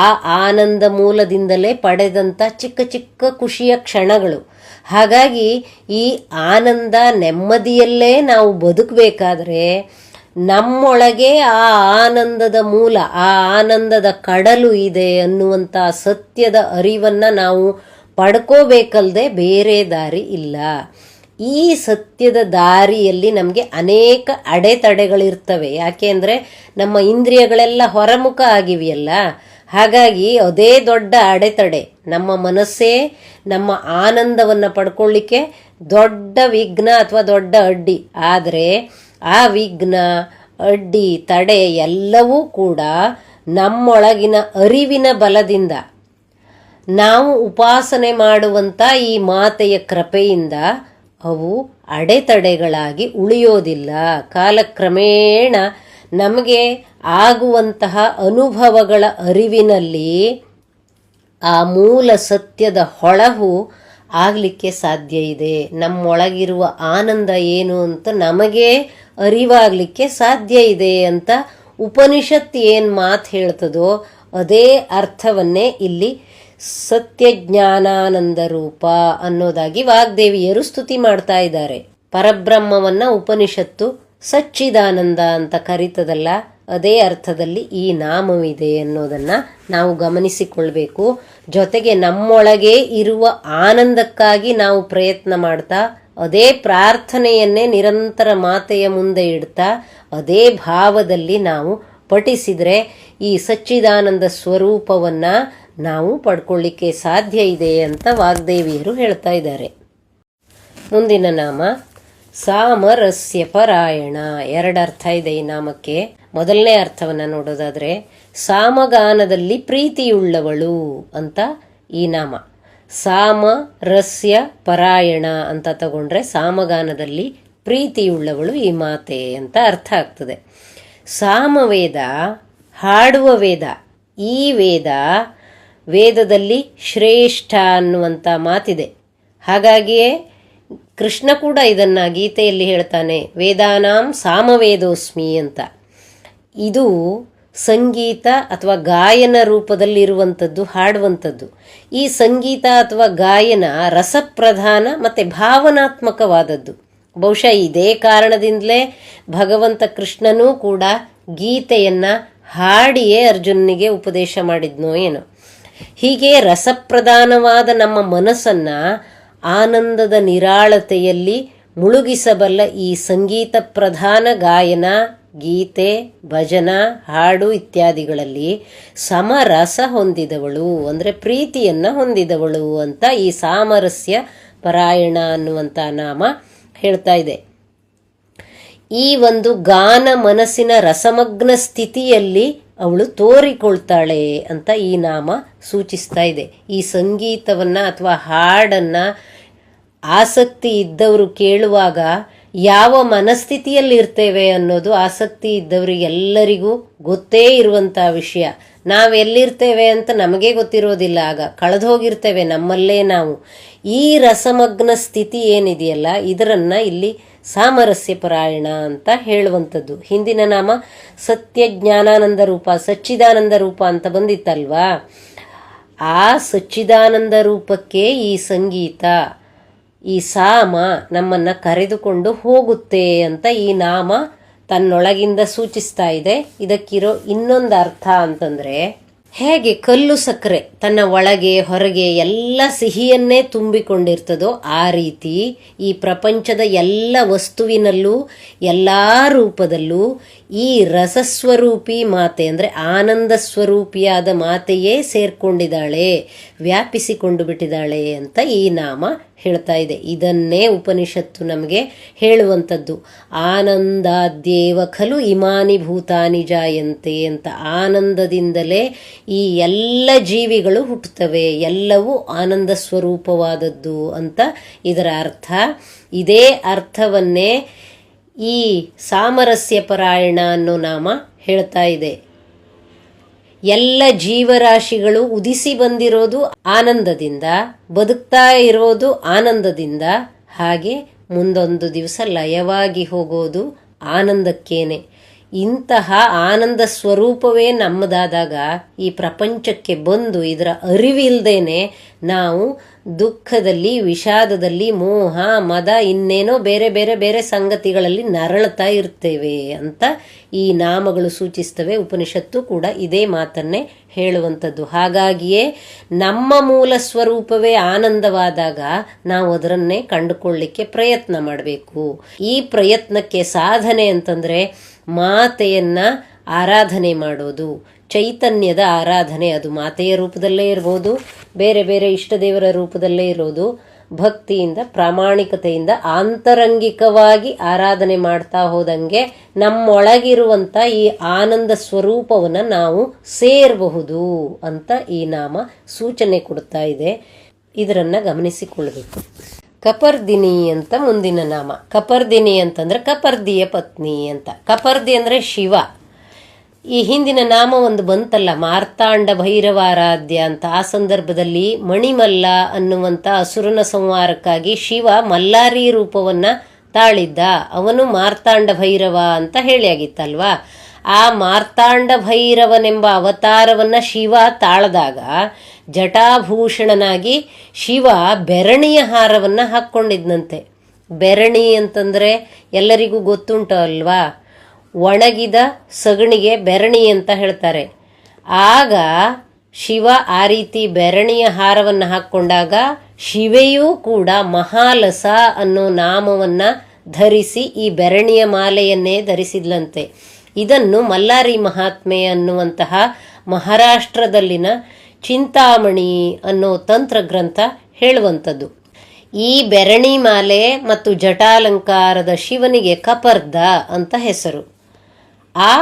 ಆ ಆನಂದ ಮೂಲದಿಂದಲೇ ಪಡೆದಂಥ ಚಿಕ್ಕ ಚಿಕ್ಕ ಖುಷಿಯ ಕ್ಷಣಗಳು. ಹಾಗಾಗಿ ಈ ಆನಂದ ನೆಮ್ಮದಿಯಲ್ಲೇ ನಾವು ಬದುಕಬೇಕಾದ್ರೆ ನಮ್ಮೊಳಗೆ ಆ ಆನಂದದ ಮೂಲ, ಆ ಆನಂದದ ಕಡಲು ಇದೆ ಅನ್ನುವಂಥ ಸತ್ಯದ ಅರಿವನ್ನು ನಾವು ಪಡ್ಕೋಬೇಕಲ್ದೆ ಬೇರೆ ದಾರಿ ಇಲ್ಲ. ಈ ಸತ್ಯದ ದಾರಿಯಲ್ಲಿ ನಮಗೆ ಅನೇಕ ಅಡೆತಡೆಗಳಿರ್ತವೆ. ಯಾಕೆ ಅಂದರೆ ನಮ್ಮ ಇಂದ್ರಿಯಗಳೆಲ್ಲ ಹೊರಮುಖ ಆಗಿವೆಯಲ್ಲ. ಹಾಗಾಗಿ ಅದೇ ದೊಡ್ಡ ಅಡೆತಡೆ. ನಮ್ಮ ಮನಸ್ಸೇ ನಮ್ಮ ಆನಂದವನ್ನು ಪಡ್ಕೊಳ್ಳಿಕ್ಕೆ ದೊಡ್ಡ ವಿಘ್ನ ಅಥವಾ ದೊಡ್ಡ ಅಡ್ಡಿ. ಆದರೆ ಆ ವಿಘ್ನ, ಅಡ್ಡಿ, ತಡೆ ಎಲ್ಲವೂ ಕೂಡ ನಮ್ಮೊಳಗಿನ ಅರಿವಿನ ಬಲದಿಂದ, ನಾವು ಉಪಾಸನೆ ಮಾಡುವಂಥ ಈ ಮಾತೆಯ ಕೃಪೆಯಿಂದ ಅವು ಅಡೆತಡೆಗಳಾಗಿ ಉಳಿಯೋದಿಲ್ಲ. ಕಾಲಕ್ರಮೇಣ ನಮಗೆ ಆಗುವಂತಹ ಅನುಭವಗಳ ಅರಿವಿನಲ್ಲಿ ಆ ಮೂಲ ಸತ್ಯದ ಹೊಳಹು ಆಗಲಿಕ್ಕೆ ಸಾಧ್ಯ ಇದೆ. ನಮ್ಮೊಳಗಿರುವ ಆನಂದ ಏನು ಅಂತ ನಮಗೆ ಅರಿವಾಗಲಿಕ್ಕೆ ಸಾಧ್ಯ ಇದೆ ಅಂತ ಉಪನಿಷತ್ ಏನು ಮಾತು ಹೇಳ್ತದೋ ಅದೇ ಅರ್ಥವನ್ನೇ ಇಲ್ಲಿ ಸತ್ಯಜ್ಞಾನಾನಂದ ರೂಪ ಅನ್ನೋದಾಗಿ ವಾಗ್ದೇವಿಯರು ಸ್ತುತಿ ಮಾಡ್ತಾ ಇದ್ದಾರೆ. ಪರಬ್ರಹ್ಮವನ್ನ ಉಪನಿಷತ್ತು ಸಚ್ಚಿದಾನಂದ ಅಂತ ಕರೀತದಲ್ಲ, ಅದೇ ಅರ್ಥದಲ್ಲಿ ಈ ನಾಮವಿದೆ ಅನ್ನೋದನ್ನ ನಾವು ಗಮನಿಸಿಕೊಳ್ಬೇಕು. ಜೊತೆಗೆ ನಮ್ಮೊಳಗೆ ಇರುವ ಆನಂದಕ್ಕಾಗಿ ನಾವು ಪ್ರಯತ್ನ ಮಾಡ್ತಾ ಅದೇ ಪ್ರಾರ್ಥನೆಯನ್ನೇ ನಿರಂತರ ಮಾತೆಯ ಮುಂದೆ ಇಡ್ತಾ ಅದೇ ಭಾವದಲ್ಲಿ ನಾವು ಪಠಿಸಿದರೆ ಈ ಸಚ್ಚಿದಾನಂದ ಸ್ವರೂಪವನ್ನ ನಾವು ಪಡ್ಕೊಳ್ಳಿಕ್ಕೆ ಸಾಧ್ಯ ಇದೆ ಅಂತ ವಾಗ್ದೇವಿಯರು ಹೇಳ್ತಾ ಇದ್ದಾರೆ. ಮುಂದಿನ ನಾಮ ಸಾಮರಸ್ಯ ಪರಾಯಣ. ಎರಡರ್ಥ ಇದೆ ಈ ನಾಮಕ್ಕೆ. ಮೊದಲನೇ ಅರ್ಥವನ್ನ ನೋಡೋದಾದ್ರೆ ಸಾಮಗಾನದಲ್ಲಿ ಪ್ರೀತಿಯುಳ್ಳವಳು ಅಂತ ಈ ನಾಮ. ಸಾಮರಸ್ಯ ಪರಾಯಣ ಅಂತ ತಗೊಂಡ್ರೆ ಸಾಮಗಾನದಲ್ಲಿ ಪ್ರೀತಿಯುಳ್ಳವಳು ಈ ಮಾತೆ ಅಂತ ಅರ್ಥ ಆಗ್ತದೆ. ಸಾಮವೇದ ಹಾಡುವ ವೇದ. ಈ ವೇದದಲ್ಲಿ ಶ್ರೇಷ್ಠ ಅನ್ನುವಂಥ ಮಾತಿದೆ. ಹಾಗಾಗಿಯೇ ಕೃಷ್ಣ ಕೂಡ ಇದನ್ನ ಗೀತೆಯಲ್ಲಿ ಹೇಳ್ತಾನೆ, ವೇದಾನಾಂ ಸಾಮವೇದೋಸ್ಮಿ ಅಂತ. ಇದು ಸಂಗೀತ ಅಥವಾ ಗಾಯನ ರೂಪದಲ್ಲಿರುವಂಥದ್ದು, ಹಾಡುವಂಥದ್ದು. ಈ ಸಂಗೀತ ಅಥವಾ ಗಾಯನ ರಸಪ್ರಧಾನ ಮತ್ತು ಭಾವನಾತ್ಮಕವಾದದ್ದು. ಬಹುಶಃ ಇದೇ ಕಾರಣದಿಂದಲೇ ಭಗವಂತ ಕೃಷ್ಣನೂ ಕೂಡ ಗೀತೆಯನ್ನ ಹಾಡಿಯೇ ಅರ್ಜುನನಿಗೆ ಉಪದೇಶ ಮಾಡಿದ್ನೋ ಏನೋ. ಹೀಗೆ ರಸಪ್ರಧಾನವಾದ ನಮ್ಮ ಮನಸ್ಸನ್ನ ಆನಂದದ ನಿರಾಳತೆಯಲ್ಲಿ ಮುಳುಗಿಸಬಲ್ಲ ಈ ಸಂಗೀತ ಪ್ರಧಾನ ಗಾಯನ, ಗೀತೆ, ಭಜನ, ಹಾಡು ಇತ್ಯಾದಿಗಳಲ್ಲಿ ಸಮರಸ ಹೊಂದಿದವಳು ಅಂದರೆ ಪ್ರೀತಿಯನ್ನ ಹೊಂದಿದವಳು ಅಂತ ಈ ಸಾಮರಸ್ಯ ಪರಾಯಣ ಅನ್ನುವಂಥ ನಾಮ ಹೇಳ್ತಾ ಇದೆ. ಈ ಒಂದು ಗಾನ ಮನಸ್ಸಿನ ರಸಮಗ್ನ ಸ್ಥಿತಿಯಲ್ಲಿ ಅವಳು ತೋರಿಕೊಳ್ತಾಳೆ ಅಂತ ಈ ನಾಮ ಸೂಚಿಸ್ತಾ ಇದೆ. ಈ ಸಂಗೀತವನ್ನ ಅಥವಾ ಹಾಡನ್ನ ಆಸಕ್ತಿ ಇದ್ದವರು ಕೇಳುವಾಗ ಯಾವ ಮನಸ್ಥಿತಿಯಲ್ಲಿ ಇರ್ತೇವೆ ಅನ್ನೋದು ಆಸಕ್ತಿ ಇದ್ದವರಿಗೆಲ್ಲರಿಗೂ ಗೊತ್ತೇ ಇರುವಂಥ ವಿಷಯ. ನಾವೆಲ್ಲಿರ್ತೇವೆ ಅಂತ ನಮಗೆ ಗೊತ್ತಿರೋದಿಲ್ಲ. ಆಗ ಕಳೆದು ಹೋಗಿರ್ತೇವೆ ನಮ್ಮಲ್ಲೇ ನಾವು. ಈ ರಸಮಗ್ನ ಸ್ಥಿತಿ ಏನಿದೆಯಲ್ಲ ಇದರನ್ನ ಇಲ್ಲಿ ಸಾಮರಸ್ಯ ಪರಾಯಣ ಅಂತ ಹೇಳುವಂಥದ್ದು. ಹಿಂದಿನ ನಾಮ ಸತ್ಯ ಜ್ಞಾನಾನಂದ ರೂಪ, ಸಚ್ಚಿದಾನಂದ ರೂಪ ಅಂತ ಬಂದಿತ್ತಲ್ವಾ. ಆ ಸಚ್ಚಿದಾನಂದ ರೂಪಕ್ಕೆ ಈ ಸಂಗೀತ, ಈ ಸಾಮ ನಮ್ಮನ್ನ ಕರೆದುಕೊಂಡು ಹೋಗುತ್ತೆ ಅಂತ ಈ ನಾಮ ತನ್ನೊಳಗಿಂದ ಸೂಚಿಸ್ತಾ ಇದೆ. ಇದಕ್ಕಿರೋ ಇನ್ನೊಂದು ಅರ್ಥ ಅಂತಂದ್ರೆ, ಹೇಗೆ ಕಲ್ಲು ಸಕ್ಕರೆ ತನ್ನ ಒಳಗೆ ಹೊರಗೆ ಎಲ್ಲ ಸಿಹಿಯನ್ನೇ ತುಂಬಿಕೊಂಡಿರ್ತದೋ ಆ ರೀತಿ ಈ ಪ್ರಪಂಚದ ಎಲ್ಲ ವಸ್ತುವಿನಲ್ಲೂ ಎಲ್ಲ ರೂಪದಲ್ಲೂ ಈ ರಸಸ್ವರೂಪಿ ಮಾತೆ ಅಂದರೆ ಆನಂದ ಸ್ವರೂಪಿಯಾದ ಮಾತೆಯೇ ಸೇರ್ಕೊಂಡಿದ್ದಾಳೆ, ವ್ಯಾಪಿಸಿಕೊಂಡು ಬಿಟ್ಟಿದ್ದಾಳೆ ಅಂತ ಈ ನಾಮ ಹೇಳ್ತಾ ಇದೆ. ಇದನ್ನೇ ಉಪನಿಷತ್ತು ನಮಗೆ ಹೇಳುವಂಥದ್ದು. ಆನಂದಾದ್ಯೇವ ಖಲು ಇಮಾನಿ ಭೂತಾನಿ ಜಾಯಂತೆ ಅಂತ. ಆನಂದದಿಂದಲೇ ಈ ಎಲ್ಲ ಜೀವಿಗಳು ಹುಟ್ಟುತ್ತವೆ, ಎಲ್ಲವೂ ಆನಂದ ಸ್ವರೂಪವಾದದ್ದು ಅಂತ ಇದರ ಅರ್ಥ. ಇದೇ ಅರ್ಥವನ್ನೇ ಈ ಸಾಮರಸ್ಯ ಪರಾಯಣ ಅನ್ನೋ ನಾಮ ಹೇಳ್ತಾ ಇದೆ. ಎಲ್ಲ ಜೀವರಾಶಿಗಳು ಉದಿಸಿ ಬಂದಿರೋದು ಆನಂದದಿಂದ, ಬದುಕ್ತಾ ಇರೋದು ಆನಂದದಿಂದ, ಹಾಗೆ ಮುಂದೊಂದು ದಿವಸ ಲಯವಾಗಿ ಹೋಗೋದು ಆನಂದಕ್ಕೇನೆ. ಇಂತಹ ಆನಂದ ಸ್ವರೂಪವೇ ನಮ್ಮದಾದಾಗ ಈ ಪ್ರಪಂಚಕ್ಕೆ ಬಂದು ಇದರ ಅರಿವಿಲ್ದೇನೆ ನಾವು ದುಃಖದಲ್ಲಿ, ವಿಷಾದದಲ್ಲಿ, ಮೋಹ, ಮದ, ಇನ್ನೇನೋ ಬೇರೆ ಬೇರೆ ಬೇರೆ ಸಂಗತಿಗಳಲ್ಲಿ ನರಳ್ತಾ ಇರ್ತೇವೆ ಅಂತ ಈ ನಾಮಗಳು ಸೂಚಿಸ್ತವೆ. ಉಪನಿಷತ್ತು ಕೂಡ ಇದೇ ಮಾತನ್ನೇ ಹೇಳುವಂಥದ್ದು. ಹಾಗಾಗಿಯೇ ನಮ್ಮ ಮೂಲ ಸ್ವರೂಪವೇ ಆನಂದವಾದಾಗ ನಾವು ಅದರನ್ನೇ ಕಂಡುಕೊಳ್ಳಿಕ್ಕೆ ಪ್ರಯತ್ನ ಮಾಡಬೇಕು. ಈ ಪ್ರಯತ್ನಕ್ಕೆ ಸಾಧನೆ ಅಂತಂದ್ರೆ ಮಾತೆಯನ್ನ ಆರಾಧನೆ ಮಾಡೋದು, ಚೈತನ್ಯದ ಆರಾಧನೆ. ಅದು ಮಾತೆಯ ರೂಪದಲ್ಲೇ ಇರ್ಬೋದು, ಬೇರೆ ಬೇರೆ ಇಷ್ಟ ದೇವರ ರೂಪದಲ್ಲೇ ಇರೋದು. ಭಕ್ತಿಯಿಂದ, ಪ್ರಾಮಾಣಿಕತೆಯಿಂದ, ಆಂತರಂಗಿಕವಾಗಿ ಆರಾಧನೆ ಮಾಡ್ತಾ ಹೋದಂಗೆ ನಮ್ಮೊಳಗಿರುವಂಥ ಈ ಆನಂದ ಸ್ವರೂಪವನ್ನು ನಾವು ಸೇರಬಹುದು ಅಂತ ಈ ನಾಮ ಸೂಚನೆ ಕೊಡ್ತಾ ಇದೆ. ಇದರನ್ನ ಗಮನಿಸಿಕೊಳ್ಬೇಕು. ಕಪರ್ದಿನಿ ಅಂತ ಮುಂದಿನ ನಾಮ. ಕಪರ್ದಿನಿ ಅಂತಂದ್ರೆ ಕಪರ್ದಿಯ ಪತ್ನಿ ಅಂತ. ಕಪರ್ದಿ ಅಂದ್ರೆ ಶಿವ. ಈ ಹಿಂದಿನ ನಾಮ ಒಂದು ಬಂತಲ್ಲ, ಮಾರ್ತಾಂಡ ಭೈರವಾರಾಧ್ಯ ಅಂತ. ಆ ಸಂದರ್ಭದಲ್ಲಿ ಮಣಿಮಲ್ಲ ಅನ್ನುವಂಥ ಅಸುರನ ಸಂಹಾರಕ್ಕಾಗಿ ಶಿವ ಮಲ್ಲಾರಿ ರೂಪವನ್ನ ತಾಳಿದ್ದ. ಅವನು ಮಾರ್ತಾಂಡ ಭೈರವ ಅಂತ ಹೇಳಿ ಆಗಿತ್ತಲ್ವಾ. ಆ ಮಾರ್ತಾಂಡ ಭೈರವನೆಂಬ ಅವತಾರವನ್ನು ಶಿವ ತಾಳದಾಗ ಜಟಾಭೂಷಣನಾಗಿ ಶಿವ ಬೆರಣಿಯ ಹಾರವನ್ನು ಹಾಕ್ಕೊಂಡಿದ್ನಂತೆ. ಬೆರಣಿ ಅಂತಂದರೆ ಎಲ್ಲರಿಗೂ ಗೊತ್ತುಂಟು ಅಲ್ವಾ, ಒಣಗಿದ ಸಗಣಿಗೆ ಬೆರಣಿ ಅಂತ ಹೇಳ್ತಾರೆ. ಆಗ ಶಿವ ಆ ರೀತಿ ಬೆರಣಿಯ ಹಾರವನ್ನು ಹಾಕ್ಕೊಂಡಾಗ ಶಿವೆಯೂ ಕೂಡ ಮಹಾಲಸ ಅನ್ನೋ ನಾಮವನ್ನು ಧರಿಸಿ ಈ ಬೆರಣಿಯ ಮಾಲೆಯನ್ನೇ ಧರಿಸಿದ್ಲಂತೆ. ಇದನ್ನು ಮಲ್ಲಾರಿ ಮಹಾತ್ಮೆ ಅನ್ನುವಂತಹ ಮಹಾರಾಷ್ಟ್ರದಲ್ಲಿನ ಚಿಂತಾಮಣಿ ಅನ್ನೋ ತಂತ್ರಗ್ರಂಥ ಹೇಳುವಂಥದ್ದು. ಈ ಬೆರಣಿ ಮಾಲೆ ಮತ್ತು ಜಟಾಲಂಕಾರದ ಶಿವನಿಗೆ ಕಪರ್ದ ಅಂತ ಹೆಸರು. ಆ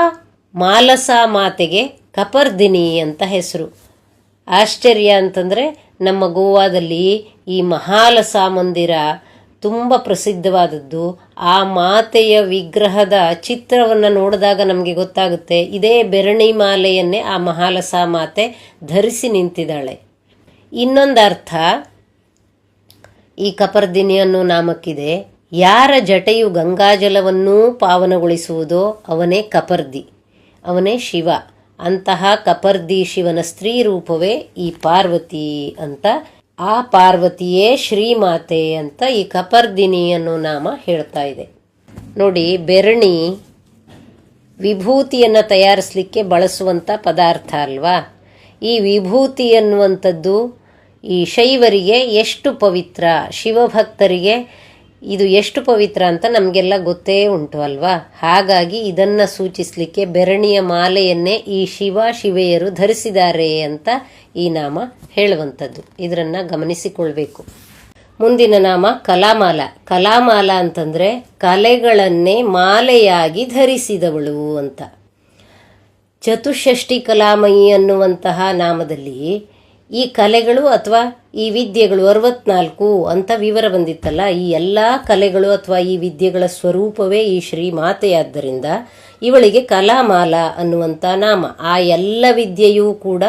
ಮಾಲಸ ಮಾತೆಗೆ ಕಪರ್ದಿನಿ ಅಂತ ಹೆಸರು. ಆಶ್ಚರ್ಯ ಅಂತಂದರೆ ನಮ್ಮ ಗೋವಾದಲ್ಲಿ ಈ ಮಹಾಲಸ ಮಂದಿರ ತುಂಬ ಪ್ರಸಿದ್ಧವಾದದ್ದು. ಆ ಮಾತೆಯ ವಿಗ್ರಹದ ಚಿತ್ರವನ್ನು ನೋಡಿದಾಗ ನಮಗೆ ಗೊತ್ತಾಗುತ್ತೆ, ಇದೇ ಬೆರಣಿ ಮಾಲೆಯನ್ನೇ ಆ ಮಹಾಲಸ ಮಾತೆ ಧರಿಸಿ ನಿಂತಿದ್ದಾಳೆ. ಇನ್ನೊಂದು ಅರ್ಥ ಈ ಕಪರ್ದಿನಿ ಅನ್ನೋ ನಾಮಕ್ಕಿದೆ. ಯಾರ ಜಟೆಯು ಗಂಗಾಜಲವನ್ನೂ ಪಾವನಗೊಳಿಸುವುದೋ ಅವನೇ ಕಪರ್ದಿ, ಅವನೇ ಶಿವ. ಅಂತಹ ಕಪರ್ದಿ ಶಿವನ ಸ್ತ್ರೀ ರೂಪವೇ ಈ ಪಾರ್ವತಿ ಅಂತ. ಆ ಪಾರ್ವತಿಯೇ ಶ್ರೀಮಾತೆ ಅಂತ ಈ ಕಪರ್ದಿನಿ ಅನ್ನೋ ನಾಮ ಹೇಳ್ತಾ ಇದೆ. ನೋಡಿ, ಬೆರಣಿ ವಿಭೂತಿಯನ್ನು ತಯಾರಿಸಲಿಕ್ಕೆ ಬಳಸುವಂಥ ಪದಾರ್ಥ ಅಲ್ವಾ. ಈ ವಿಭೂತಿ ಅನ್ನುವಂಥದ್ದು ಈ ಶೈವರಿಗೆ ಎಷ್ಟು ಪವಿತ್ರ, ಶಿವಭಕ್ತರಿಗೆ ಇದು ಎಷ್ಟು ಪವಿತ್ರ ಅಂತ ನಮಗೆಲ್ಲ ಗೊತ್ತೇ ಉಂಟು ಅಲ್ವಾ. ಹಾಗಾಗಿ ಇದನ್ನು ಸೂಚಿಸಲಿಕ್ಕೆ ಬೆರಣಿಯ ಮಾಲೆಯನ್ನೇ ಈ ಶಿವೆಯರು ಧರಿಸಿದ್ದಾರೆ ಅಂತ ಈ ನಾಮ ಹೇಳುವಂಥದ್ದು. ಇದನ್ನು ಗಮನಿಸಿಕೊಳ್ಬೇಕು. ಮುಂದಿನ ನಾಮ ಕಲಾಮಾಲ. ಕಲಾಮಾಲ ಅಂತಂದರೆ ಕಲೆಗಳನ್ನೇ ಮಾಲೆಯಾಗಿ ಧರಿಸಿದವಳು ಅಂತ. ಚತುಷ್ಷಷ್ಠಿ ಕಲಾಮಯಿ ಅನ್ನುವಂತಹ ನಾಮದಲ್ಲಿ ಈ ಕಲೆಗಳು ಅಥವಾ ಈ ವಿದ್ಯೆಗಳು 64 ಅಂತ ವಿವರ ಬಂದಿತ್ತಲ್ಲ. ಈ ಎಲ್ಲ ಕಲೆಗಳು ಅಥವಾ ಈ ವಿದ್ಯೆಗಳ ಸ್ವರೂಪವೇ ಈ ಶ್ರೀಮಾತೆಯಾದ್ದರಿಂದ ಇವಳಿಗೆ ಕಲಾಮಾಲ ಅನ್ನುವಂಥ ನಾಮ. ಆ ಎಲ್ಲ ವಿದ್ಯೆಯೂ ಕೂಡ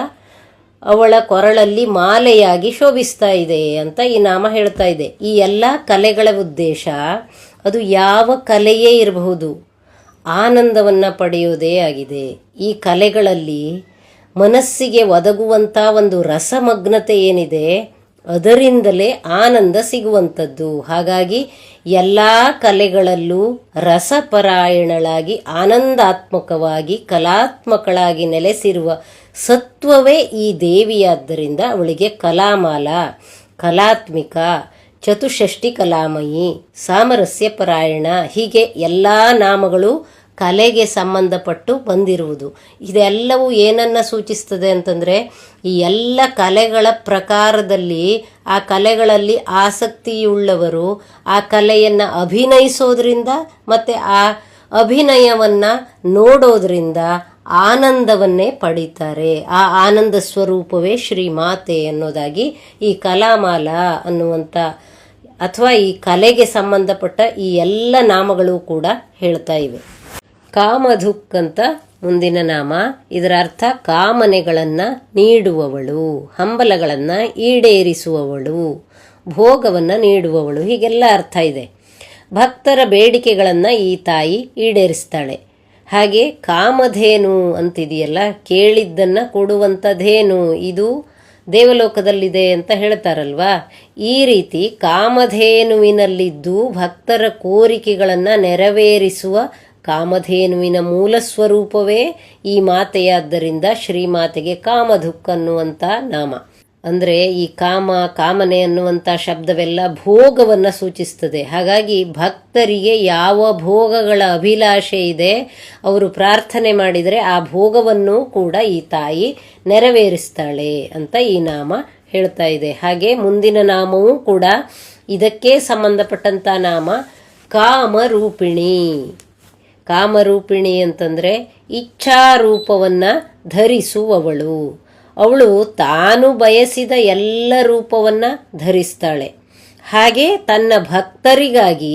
ಅವಳ ಕೊರಳಲ್ಲಿ ಮಾಲೆಯಾಗಿ ಶೋಭಿಸ್ತಾ ಇದೆ ಅಂತ ಈ ನಾಮ ಹೇಳ್ತಾ ಇದೆ. ಈ ಎಲ್ಲ ಕಲೆಗಳ ಉದ್ದೇಶ ಅದು ಯಾವ ಕಲೆಯೇ ಇರಬಹುದು, ಆನಂದವನ್ನು ಪಡೆಯೋದೇ ಆಗಿದೆ. ಈ ಕಲೆಗಳಲ್ಲಿ ಮನಸ್ಸಿಗೆ ಒದಗುವಂಥ ಒಂದು ರಸಮಗ್ನತೆ ಏನಿದೆ ಅದರಿಂದಲೇ ಆನಂದ ಸಿಗುವಂಥದ್ದು. ಹಾಗಾಗಿ ಎಲ್ಲ ಕಲೆಗಳಲ್ಲೂ ರಸಪರಾಯಣಳಾಗಿ ಆನಂದಾತ್ಮಕವಾಗಿ ಕಲಾತ್ಮಕಳಾಗಿ ನೆಲೆಸಿರುವ ಸತ್ವವೇ ಈ ದೇವಿಯಾದ್ದರಿಂದ ಅವಳಿಗೆ ಕಲಾಮಾಲ, ಕಲಾತ್ಮಿಕ, ಚತುಷ್ಷಷ್ಠಿ ಕಲಾಮಯಿ, ಸಾಮರಸ್ಯ ಪರಾಯಣ, ಹೀಗೆ ಎಲ್ಲ ನಾಮಗಳು ಕಲೆಗೆ ಸಂಬಂಧಪಟ್ಟು ಬಂದಿರುವುದು. ಇದೆಲ್ಲವೂ ಏನನ್ನು ಸೂಚಿಸ್ತದೆ ಅಂತಂದರೆ ಈ ಎಲ್ಲ ಕಲೆಗಳ ಪ್ರಕಾರದಲ್ಲಿ ಆ ಕಲೆಗಳಲ್ಲಿ ಆಸಕ್ತಿಯುಳ್ಳವರು ಆ ಕಲೆಯನ್ನು ಅಭಿನಯಿಸೋದ್ರಿಂದ ಮತ್ತು ಆ ಅಭಿನಯವನ್ನು ನೋಡೋದ್ರಿಂದ ಆನಂದವನ್ನೇ ಪಡೀತಾರೆ. ಆ ಆನಂದ ಸ್ವರೂಪವೇ ಶ್ರೀಮಾತೆ ಅನ್ನೋದಾಗಿ ಈ ಕಲಾಮಾಲ ಅನ್ನುವಂಥ ಅಥವಾ ಈ ಕಲೆಗೆ ಸಂಬಂಧಪಟ್ಟ ಈ ಎಲ್ಲ ನಾಮಗಳು ಕೂಡ ಹೇಳ್ತಾ ಇವೆ. ಕಾಮಧುಕ್ ಅಂತ ಮುಂದಿನ ನಾಮ. ಇದರ ಅರ್ಥ ಕಾಮನೆಗಳನ್ನು ನೀಡುವವಳು, ಹಂಬಲಗಳನ್ನು ಈಡೇರಿಸುವವಳು, ಭೋಗವನ್ನು ನೀಡುವವಳು, ಹೀಗೆಲ್ಲ ಅರ್ಥ ಇದೆ. ಭಕ್ತರ ಬೇಡಿಕೆಗಳನ್ನು ಈ ತಾಯಿ ಈಡೇರಿಸ್ತಾಳೆ. ಹಾಗೆ ಕಾಮಧೇನು ಅಂತಿದೆಯಲ್ಲ, ಕೇಳಿದ್ದನ್ನು ಕೊಡುವಂಥದ್ದೇನು, ಇದು ದೇವಲೋಕದಲ್ಲಿದೆ ಅಂತ ಹೇಳ್ತಾರಲ್ವಾ. ಈ ರೀತಿ ಕಾಮಧೇನುವಿನಲ್ಲಿದ್ದು ಭಕ್ತರ ಕೋರಿಕೆಗಳನ್ನು ನೆರವೇರಿಸುವ ಕಾಮಧೇನುವಿನ ಮೂಲ ಸ್ವರೂಪವೇ ಈ ಮಾತೆಯಾದ್ದರಿಂದ ಶ್ರೀಮಾತೆಗೆ ಕಾಮಧುಕ್ ಅನ್ನುವಂಥ ನಾಮ. ಅಂದರೆ ಈ ಕಾಮನೆ ಅನ್ನುವಂಥ ಶಬ್ದವೆಲ್ಲ ಭೋಗವನ್ನು ಸೂಚಿಸ್ತದೆ. ಹಾಗಾಗಿ ಭಕ್ತರಿಗೆ ಯಾವ ಭೋಗಗಳ ಅಭಿಲಾಷೆ ಇದೆ ಅವರು ಪ್ರಾರ್ಥನೆ ಮಾಡಿದರೆ ಆ ಭೋಗವನ್ನು ಕೂಡ ಈ ತಾಯಿ ನೆರವೇರಿಸ್ತಾಳೆ ಅಂತ ಈ ನಾಮ ಹೇಳ್ತಾ ಇದೆ. ಹಾಗೆ ಮುಂದಿನ ನಾಮವೂ ಕೂಡ ಇದಕ್ಕೆ ಸಂಬಂಧಪಟ್ಟಂಥ ನಾಮ ಕಾಮರೂಪಿಣಿ. ಕಾಮರೂಪಿಣಿ ಅಂತಂದರೆ ಇಚ್ಛಾರೂಪವನ್ನು ಧರಿಸುವವಳು. ಅವಳು ತಾನು ಬಯಸಿದ ಎಲ್ಲ ರೂಪವನ್ನು ಧರಿಸ್ತಾಳೆ. ಹಾಗೆ ತನ್ನ ಭಕ್ತರಿಗಾಗಿ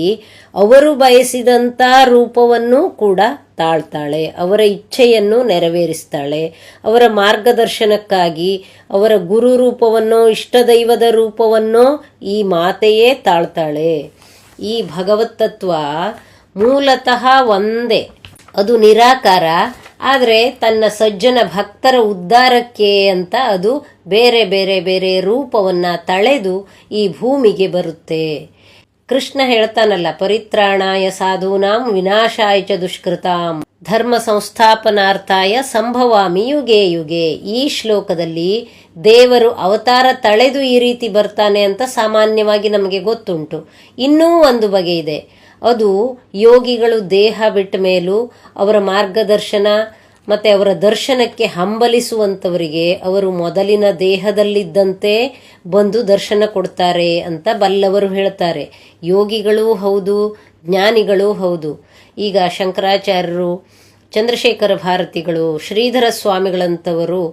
ಅವರು ಬಯಸಿದಂಥ ರೂಪವನ್ನು ಕೂಡ ತಾಳ್ತಾಳೆ. ಅವರ ಇಚ್ಛೆಯನ್ನು ನೆರವೇರಿಸ್ತಾಳೆ. ಅವರ ಮಾರ್ಗದರ್ಶನಕ್ಕಾಗಿ ಅವರ ಗುರು ರೂಪವನ್ನೋ ಇಷ್ಟದೈವದ ರೂಪವನ್ನೋ ಈ ಮಾತೆಯೇ ತಾಳ್ತಾಳೆ. ಈ ಭಗವತ್ ತತ್ವ ಮೂಲತಃ ಒಂದೇ, ಅದು ನಿರಾಕಾರ. ಆದರೆ ತನ್ನ ಸಜ್ಜನ ಭಕ್ತರ ಉದ್ಧಾರಕ್ಕೆ ಅಂತ ಅದು ಬೇರೆ ಬೇರೆ ಬೇರೆ ರೂಪವನ್ನು ತಳೆದು ಈ ಭೂಮಿಗೆ ಬರುತ್ತೆ. ಕೃಷ್ಣ ಹೇಳ್ತಾನಲ್ಲ, ಪರಿತ್ರಾಣಾಯ ಸಾಧೂನಾಂ ವಿನಾಶಾಯ ಚ ದುಷ್ಕೃತಾಂ ಧರ್ಮ ಸಂಸ್ಥಾಪನಾರ್ಥಾಯ ಸಂಭವಾಮಿ ಯುಗೆ ಯುಗೆ. ಈ ಶ್ಲೋಕದಲ್ಲಿ ದೇವರು ಅವತಾರ ತಳೆದು ಈ ರೀತಿ ಬರ್ತಾನೆ ಅಂತ ಸಾಮಾನ್ಯವಾಗಿ ನಮಗೆ ಗೊತ್ತುಂಟು. ಇನ್ನೂ ಒಂದು ಬಗೆ ಇದೆ, ಅದು ಯೋಗಿಗಳು ದೇಹ ಬಿಟ್ಟ ಮೇಲೂ ಅವರ ಮಾರ್ಗದರ್ಶನ ಮತ್ತು ಅವರ ದರ್ಶನಕ್ಕೆ ಹಂಬಲಿಸುವಂಥವರಿಗೆ ಅವರು ಮೊದಲಿನ ದೇಹದಲ್ಲಿದ್ದಂತೆ ಬಂದು ದರ್ಶನ ಕೊಡ್ತಾರೆ ಅಂತ ಬಲ್ಲವರು ಹೇಳ್ತಾರೆ. ಯೋಗಿಗಳೂ ಹೌದು, ಜ್ಞಾನಿಗಳೂ ಹೌದು. ಈಗ ಶಂಕರಾಚಾರ್ಯರು, ಚಂದ್ರಶೇಖರ ಭಾರತಿಗಳು, ಶ್ರೀಧರ ಸ್ವಾಮಿಗಳಂಥವರು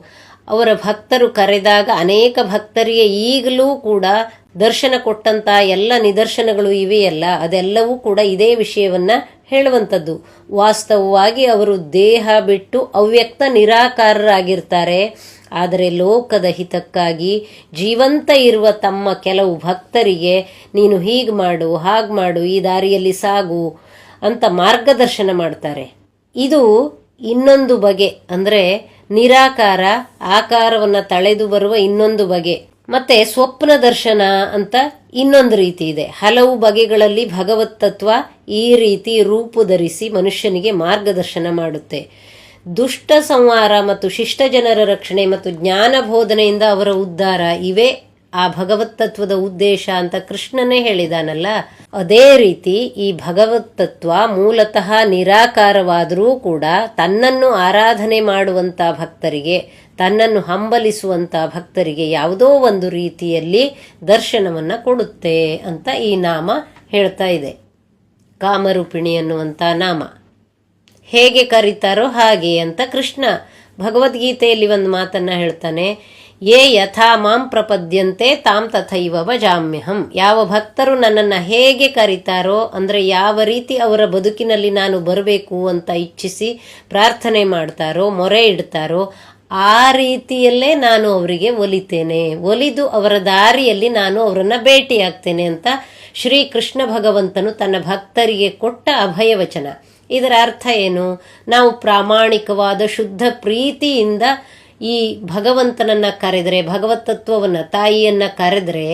ಅವರ ಭಕ್ತರು ಕರೆದಾಗ ಅನೇಕ ಭಕ್ತರಿಗೆ ಈಗಲೂ ಕೂಡ ದರ್ಶನ ಕೊಟ್ಟಂಥ ಎಲ್ಲ ನಿದರ್ಶನಗಳು ಇವೆಯಲ್ಲ, ಅದೆಲ್ಲವೂ ಕೂಡ ಇದೇ ವಿಷಯವನ್ನ ಹೇಳುವಂಥದ್ದು. ವಾಸ್ತವವಾಗಿ ಅವರು ದೇಹ ಬಿಟ್ಟು ಅವ್ಯಕ್ತ ನಿರಾಕಾರರಾಗಿರ್ತಾರೆ. ಆದರೆ ಲೋಕದ ಹಿತಕ್ಕಾಗಿ ಜೀವಂತ ಇರುವ ತಮ್ಮ ಕೆಲವು ಭಕ್ತರಿಗೆ ನೀನು ಹೀಗೆ ಮಾಡು, ಹಾಗೆ ಮಾಡು, ಈ ದಾರಿಯಲ್ಲಿ ಸಾಗು ಅಂತ ಮಾರ್ಗದರ್ಶನ ಮಾಡ್ತಾರೆ. ಇದು ಇನ್ನೊಂದು ಬಗೆ, ಅಂದರೆ ನಿರಾಕಾರ ಆಕಾರವನ್ನು ತಳೆದು ಬರುವ ಇನ್ನೊಂದು ಬಗೆ. ಮತ್ತೆ ಸ್ವಪ್ನ ದರ್ಶನ ಅಂತ ಇನ್ನೊಂದು ರೀತಿ ಇದೆ. ಹಲವು ಬಗೆಗಳಲ್ಲಿ ಭಗವತ್ ತತ್ವ ಈ ರೀತಿ ರೂಪು ಧರಿಸಿ ಮನುಷ್ಯನಿಗೆ ಮಾರ್ಗದರ್ಶನ ಮಾಡುತ್ತೆ. ದುಷ್ಟ ಸಂಹಾರ ಮತ್ತು ಶಿಷ್ಟ ಜನರ ರಕ್ಷಣೆ ಮತ್ತು ಜ್ಞಾನ ಬೋಧನೆಯಿಂದ ಅವರ ಉದ್ಧಾರ, ಇವೇ ಆ ಭಗವತ್ ತತ್ವದ ಉದ್ದೇಶ ಅಂತ ಕೃಷ್ಣನೇ ಹೇಳಿದಾನಲ್ಲ. ಅದೇ ರೀತಿ ಈ ಭಗವತ್ ತತ್ವ ಮೂಲತಃ ನಿರಾಕಾರವಾದರೂ ಕೂಡ ತನ್ನನ್ನು ಆರಾಧನೆ ಮಾಡುವಂತ ಭಕ್ತರಿಗೆ, ತನ್ನನ್ನು ಹಂಬಲಿಸುವಂತ ಭಕ್ತರಿಗೆ ಯಾವುದೋ ಒಂದು ರೀತಿಯಲ್ಲಿ ದರ್ಶನವನ್ನ ಕೊಡುತ್ತೆ ಅಂತ ಈ ನಾಮ ಹೇಳ್ತಾ ಇದೆ. ಕಾಮರೂಪಿಣಿ ಅನ್ನುವಂಥ ನಾಮ. ಹೇಗೆ ಕರೀತಾರೋ ಹಾಗೆ ಅಂತ ಕೃಷ್ಣ ಭಗವದ್ಗೀತೆಯಲ್ಲಿ ಒಂದು ಮಾತನ್ನ ಹೇಳ್ತಾನೆ, ಯೇ ಯಥಾ ಮಾಂ ಪ್ರಪದ್ಯಂತೆ ತಾಂ ತಥೈವ ಭಜಾಮ್ಯಹಂ. ಯಾವ ಭಕ್ತರು ನನ್ನನ್ನು ಹೇಗೆ ಕರೀತಾರೋ, ಅಂದರೆ ಯಾವ ರೀತಿ ಅವರ ಬದುಕಿನಲ್ಲಿ ನಾನು ಬರಬೇಕು ಅಂತ ಇಚ್ಛಿಸಿ ಪ್ರಾರ್ಥನೆ ಮಾಡ್ತಾರೋ, ಮೊರೆ ಇಡ್ತಾರೋ, ಆ ರೀತಿಯಲ್ಲೇ ನಾನು ಅವರಿಗೆ ಒಲಿತೇನೆ, ಒಲಿದು ಅವರ ದಾರಿಯಲ್ಲಿ ನಾನು ಅವರನ್ನ ಭೇಟಿಯಾಗ್ತೇನೆ ಅಂತ ಶ್ರೀ ಕೃಷ್ಣ ಭಗವಂತನು ತನ್ನ ಭಕ್ತರಿಗೆ ಕೊಟ್ಟ ಅಭಯವಚನ. ಇದರ ಅರ್ಥ ಏನು? ನಾವು ಪ್ರಾಮಾಣಿಕವಾದ ಶುದ್ಧ ಪ್ರೀತಿಯಿಂದ ಈ ಭಗವಂತನನ್ನ ಕರೆದರೆ, ಭಗವತ್ ತತ್ವವನ್ನು, ತಾಯಿಯನ್ನ ಕರೆದರೆ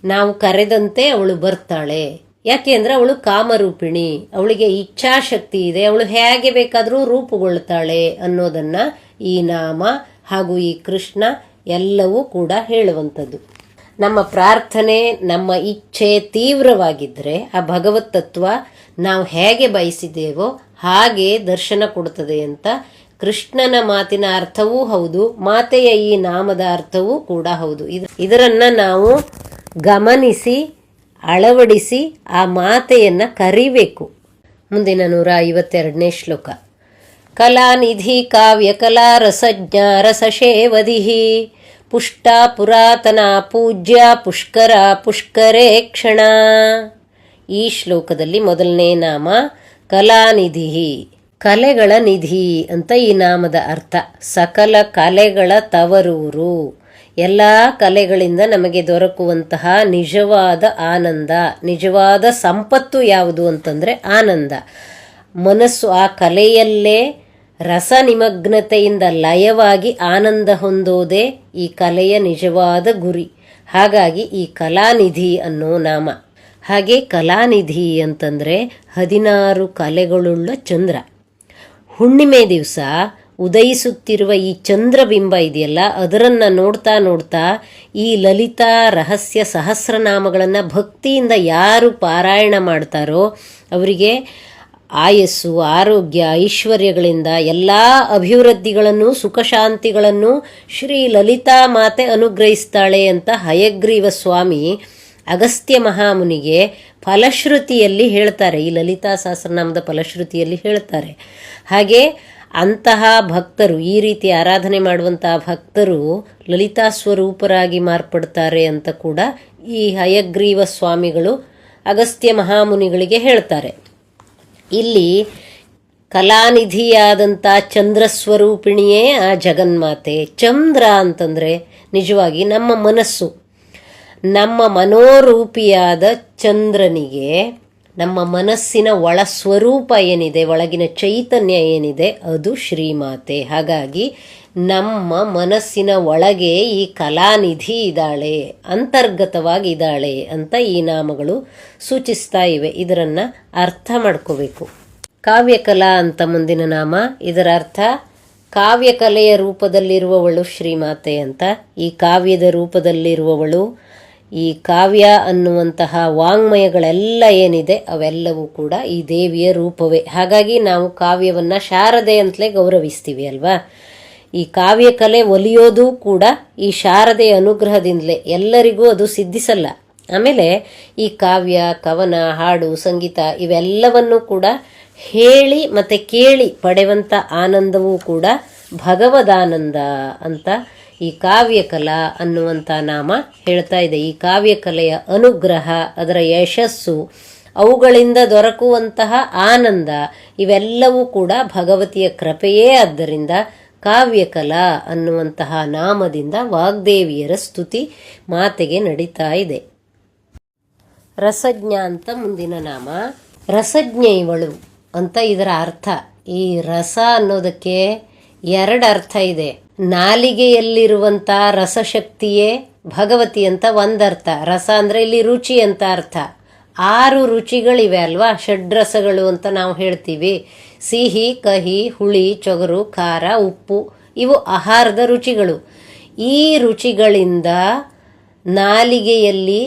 ನಾವು ಕರೆದಂತೆ ಅವಳು ಬರ್ತಾಳೆ. ಯಾಕೆ ಅಂದರೆ ಅವಳು ಕಾಮರೂಪಿಣಿ, ಅವಳಿಗೆ ಇಚ್ಛಾಶಕ್ತಿ ಇದೆ, ಅವಳು ಹೇಗೆ ಬೇಕಾದರೂ ರೂಪುಗೊಳ್ತಾಳೆ ಅನ್ನೋದನ್ನ ಈ ನಾಮ ಹಾಗೂ ಈ ಕೃಷ್ಣ ಎಲ್ಲವೂ ಕೂಡ ಹೇಳುವಂಥದ್ದು. ನಮ್ಮ ಪ್ರಾರ್ಥನೆ, ನಮ್ಮ ಇಚ್ಛೆ ತೀವ್ರವಾಗಿದ್ದರೆ ಆ ಭಗವತ್ ತತ್ವ ನಾವು ಹೇಗೆ ಬಯಸಿದ್ದೇವೋ ಹಾಗೆ ದರ್ಶನ ಕೊಡುತ್ತದೆ ಅಂತ ಕೃಷ್ಣನ ಮಾತಿನ ಅರ್ಥವೂ ಹೌದು, ಮಾತೆಯ ಈ ನಾಮದ ಅರ್ಥವೂ ಕೂಡ ಹೌದು. ಇದರನ್ನ ನಾವು ಗಮನಿಸಿ ಅಳವಡಿಸಿ ಆ ಮಾತೆಯನ್ನ ಕರಿಬೇಕು. ಮುಂದಿನ 152ನೇ ಶ್ಲೋಕ. ಕಲಾನಿಧಿ ಕಾವ್ಯ ಕಲಾ ರಸಜ್ಞ ರಸಶೇವಧಿ ಪುಷ್ಟ ಪುರಾತನ ಪೂಜ್ಯ ಪುಷ್ಕರ ಪುಷ್ಕರೇ ಕ್ಷಣ. ಈ ಶ್ಲೋಕದಲ್ಲಿ ಮೊದಲನೇ ನಾಮ ಕಲಾನಿಧಿ, ಕಲೆಗಳ ನಿಧಿ ಅಂತ ಈ ನಾಮದ ಅರ್ಥ. ಸಕಲ ಕಲೆಗಳ ತವರೂರು, ಎಲ್ಲ ಕಲೆಗಳಿಂದ ನಮಗೆ ದೊರಕುವಂತಹ ನಿಜವಾದ ಆನಂದ, ನಿಜವಾದ ಸಂಪತ್ತು ಯಾವುದು ಅಂತಂದರೆ ಆನಂದ. ಮನಸ್ಸು ಆ ಕಲೆಯಲ್ಲೇ ರಸ ನಿಮಗ್ನತೆಯಿಂದ ಲಯವಾಗಿ ಆನಂದ ಹೊಂದೋದೇ ಈ ಕಲೆಯ ನಿಜವಾದ ಗುರಿ. ಹಾಗಾಗಿ ಈ ಕಲಾನಿಧಿ ಅನ್ನೋ ನಾಮ. ಹಾಗೆ ಕಲಾನಿಧಿ ಅಂತಂದರೆ 16 ಕಲೆಗಳುಳ್ಳ ಚಂದ್ರ. ಹುಣ್ಣಿಮೆ ದಿವಸ ಉದಯಿಸುತ್ತಿರುವ ಈ ಚಂದ್ರಬಿಂಬ ಇದೆಯಲ್ಲ, ಅದರನ್ನು ನೋಡ್ತಾ ನೋಡ್ತಾ ಈ ಲಲಿತಾ ರಹಸ್ಯ ಸಹಸ್ರನಾಮಗಳನ್ನು ಭಕ್ತಿಯಿಂದ ಯಾರು ಪಾರಾಯಣ ಮಾಡ್ತಾರೋ ಅವರಿಗೆ ಆಯಸ್ಸು, ಆರೋಗ್ಯ, ಐಶ್ವರ್ಯಗಳಿಂದ ಎಲ್ಲ ಅಭಿವೃದ್ಧಿಗಳನ್ನು, ಸುಖ ಶಾಂತಿಗಳನ್ನು ಶ್ರೀ ಲಲಿತಾ ಮಾತೆ ಅನುಗ್ರಹಿಸ್ತಾಳೆ ಅಂತ ಹಯಗ್ರೀವ ಸ್ವಾಮಿ ಅಗಸ್ತ್ಯ ಮಹಾಮುನಿಗೆ ಫಲಶ್ರುತಿಯಲ್ಲಿ ಹೇಳ್ತಾರೆ. ಈ ಲಲಿತಾ ಸಹಸ್ರನಾಮದ ಫಲಶ್ರುತಿಯಲ್ಲಿ ಹೇಳ್ತಾರೆ. ಹಾಗೆ ಅಂತಹ ಭಕ್ತರು, ಈ ರೀತಿ ಆರಾಧನೆ ಮಾಡುವಂತಹ ಭಕ್ತರು ಲಲಿತಾ ಸ್ವರೂಪರಾಗಿ ಮಾರ್ಪಡ್ತಾರೆ ಅಂತ ಕೂಡ ಈ ಹಯಗ್ರೀವ ಸ್ವಾಮಿಗಳು ಅಗಸ್ತ್ಯ ಮಹಾಮುನಿಗಳಿಗೆ ಹೇಳ್ತಾರೆ. ಇಲ್ಲಿ ಕಲಾನಿಧಿಯಾದಂಥ ಚಂದ್ರಸ್ವರೂಪಿಣಿಯೇ ಆ ಜಗನ್ಮಾತೆ. ಚಂದ್ರ ಅಂತಂದರೆ ನಿಜವಾಗಿ ನಮ್ಮ ಮನಸ್ಸು. ನಮ್ಮ ಮನೋರೂಪಿಯಾದ ಚಂದ್ರನಿಗೆ ನಮ್ಮ ಮನಸ್ಸಿನ ಒಳ ಸ್ವರೂಪ ಏನಿದೆ, ಒಳಗಿನ ಚೈತನ್ಯ ಏನಿದೆ, ಅದು ಶ್ರೀಮಾತೆ. ಹಾಗಾಗಿ ನಮ್ಮ ಮನಸ್ಸಿನ ಒಳಗೆ ಈ ಕಲಾನಿಧಿ ಇದ್ದಾಳೆ, ಅಂತರ್ಗತವಾಗಿದ್ದಾಳೆ ಅಂತ ಈ ನಾಮಗಳು ಸೂಚಿಸ್ತಾ ಇವೆ. ಇದರನ್ನು ಅರ್ಥ ಮಾಡ್ಕೋಬೇಕು. ಕಾವ್ಯಕಲಾ ಅಂತ ಮುಂದಿನ ನಾಮ. ಇದರ ಅರ್ಥ ಕಾವ್ಯಕಲೆಯ ರೂಪದಲ್ಲಿರುವವಳು ಶ್ರೀಮಾತೆ ಅಂತ. ಈ ಕಾವ್ಯದ ರೂಪದಲ್ಲಿರುವವಳು, ಈ ಕಾವ್ಯ ಅನ್ನುವಂತಹ ವಾಂಗ್ಮಯಗಳೆಲ್ಲ ಏನಿದೆ ಅವೆಲ್ಲವೂ ಕೂಡ ಈ ದೇವಿಯ ರೂಪವೇ. ಹಾಗಾಗಿ ನಾವು ಕಾವ್ಯವನ್ನು ಶಾರದೆ ಅಂತಲೇ ಗೌರವಿಸ್ತೀವಿ ಅಲ್ವಾ. ಈ ಕಾವ್ಯಕಲೆ ಒಲಿಯೋದು ಕೂಡ ಈ ಶಾರದೆಯ ಅನುಗ್ರಹದಿಂದಲೇ. ಎಲ್ಲರಿಗೂ ಅದು ಸಿದ್ಧಿಸಲ್ಲ. ಆಮೇಲೆ ಈ ಕಾವ್ಯ, ಕವನ, ಹಾಡು, ಸಂಗೀತ ಇವೆಲ್ಲವನ್ನೂ ಕೂಡ ಹೇಳಿ ಮತ್ತು ಕೇಳಿ ಪಡೆಯುವಂಥ ಆನಂದವೂ ಕೂಡ ಭಗವದಾನಂದ ಅಂತ ಈ ಕಾವ್ಯಕಲಾ ಅನ್ನುವಂಥ ನಾಮ ಹೇಳ್ತಾ ಇದೆ. ಈ ಕಾವ್ಯಕಲೆಯ ಅನುಗ್ರಹ, ಅದರ ಯಶಸ್ಸು, ಅವುಗಳಿಂದ ದೊರಕುವಂತಹ ಆನಂದ ಇವೆಲ್ಲವೂ ಕೂಡ ಭಗವತಿಯ ಕೃಪೆಯೇ. ಆದ್ದರಿಂದ ಕಾವ್ಯಕಲಾ ಅನ್ನುವಂತಹ ನಾಮದಿಂದ ವಾಗ್ದೇವಿಯರ ಸ್ತುತಿ ಮಾತೆಗೆ ನಡೀತಾ ಇದೆ. ರಸಜ್ಞ ಅಂತ ಮುಂದಿನ ನಾಮ. ರಸಜ್ಞೆ ಇವಳು ಅಂತ ಇದರ ಅರ್ಥ. ಈ ರಸ ಅನ್ನೋದಕ್ಕೆ ಎರಡು ಅರ್ಥ ಇದೆ. ನಾಲಿಗೆಯಲ್ಲಿರುವಂಥ ರಸಶಕ್ತಿಯೇ ಭಗವತಿ ಅಂತ ಒಂದರ್ಥ. ರಸ ಅಂದರೆ ಇಲ್ಲಿ ರುಚಿ ಅಂತ ಅರ್ಥ. 6 ರುಚಿಗಳಿವೆ ಅಲ್ವಾ, ಷಡ್ರಸಗಳು ಅಂತ ನಾವು ಹೇಳ್ತೀವಿ. ಸಿಹಿ, ಕಹಿ, ಹುಳಿ, ಚೊಗರು, ಖಾರ, ಉಪ್ಪು ಇವು ಆಹಾರದ ರುಚಿಗಳು. ಈ ರುಚಿಗಳಿಂದ ನಾಲಿಗೆಯಲ್ಲಿ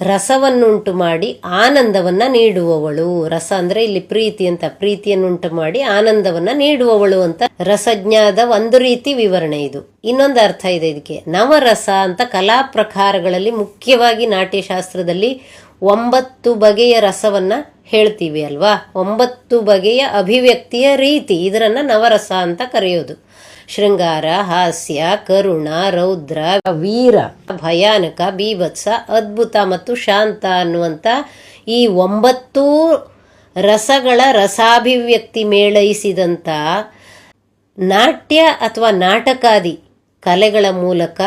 ರಸವನ್ನುಂಟು ಮಾಡಿ ಆನಂದವನ್ನು ನೀಡುವವಳು. ರಸ ಅಂದರೆ ಇಲ್ಲಿ ಪ್ರೀತಿ ಅಂತ, ಪ್ರೀತಿಯನ್ನುಂಟು ಮಾಡಿ ಆನಂದವನ್ನು ನೀಡುವವಳು ಅಂತ ರಸಜ್ಞಾದ ಒಂದು ರೀತಿ ವಿವರಣೆ ಇದು. ಇನ್ನೊಂದು ಅರ್ಥ ಇದೆ ಇದಕ್ಕೆ. ನವರಸ ಅಂತ ಕಲಾ ಪ್ರಕಾರಗಳಲ್ಲಿ, ಮುಖ್ಯವಾಗಿ ನಾಟ್ಯಶಾಸ್ತ್ರದಲ್ಲಿ 9 ಬಗೆಯ ರಸವನ್ನ ಹೇಳ್ತೀವಿ ಅಲ್ವಾ. 9 ಬಗೆಯ ಅಭಿವ್ಯಕ್ತಿಯ ರೀತಿ, ಇದರನ್ನ ನವರಸ ಅಂತ ಕರೆಯೋದು. ಶೃಂಗಾರ, ಹಾಸ್ಯ, ಕರುಣ, ರೌದ್ರ, ವೀರ, ಭಯಾನಕ, ಬೀಭತ್ಸ, ಅದ್ಭುತ ಮತ್ತು ಶಾಂತ ಅನ್ನುವಂಥ ಈ 9 ರಸಗಳ ರಸಾಭಿವ್ಯಕ್ತಿ ಮೇಳೈಸಿದಂಥ ನಾಟ್ಯ ಅಥವಾ ನಾಟಕಾದಿ ಕಲೆಗಳ ಮೂಲಕ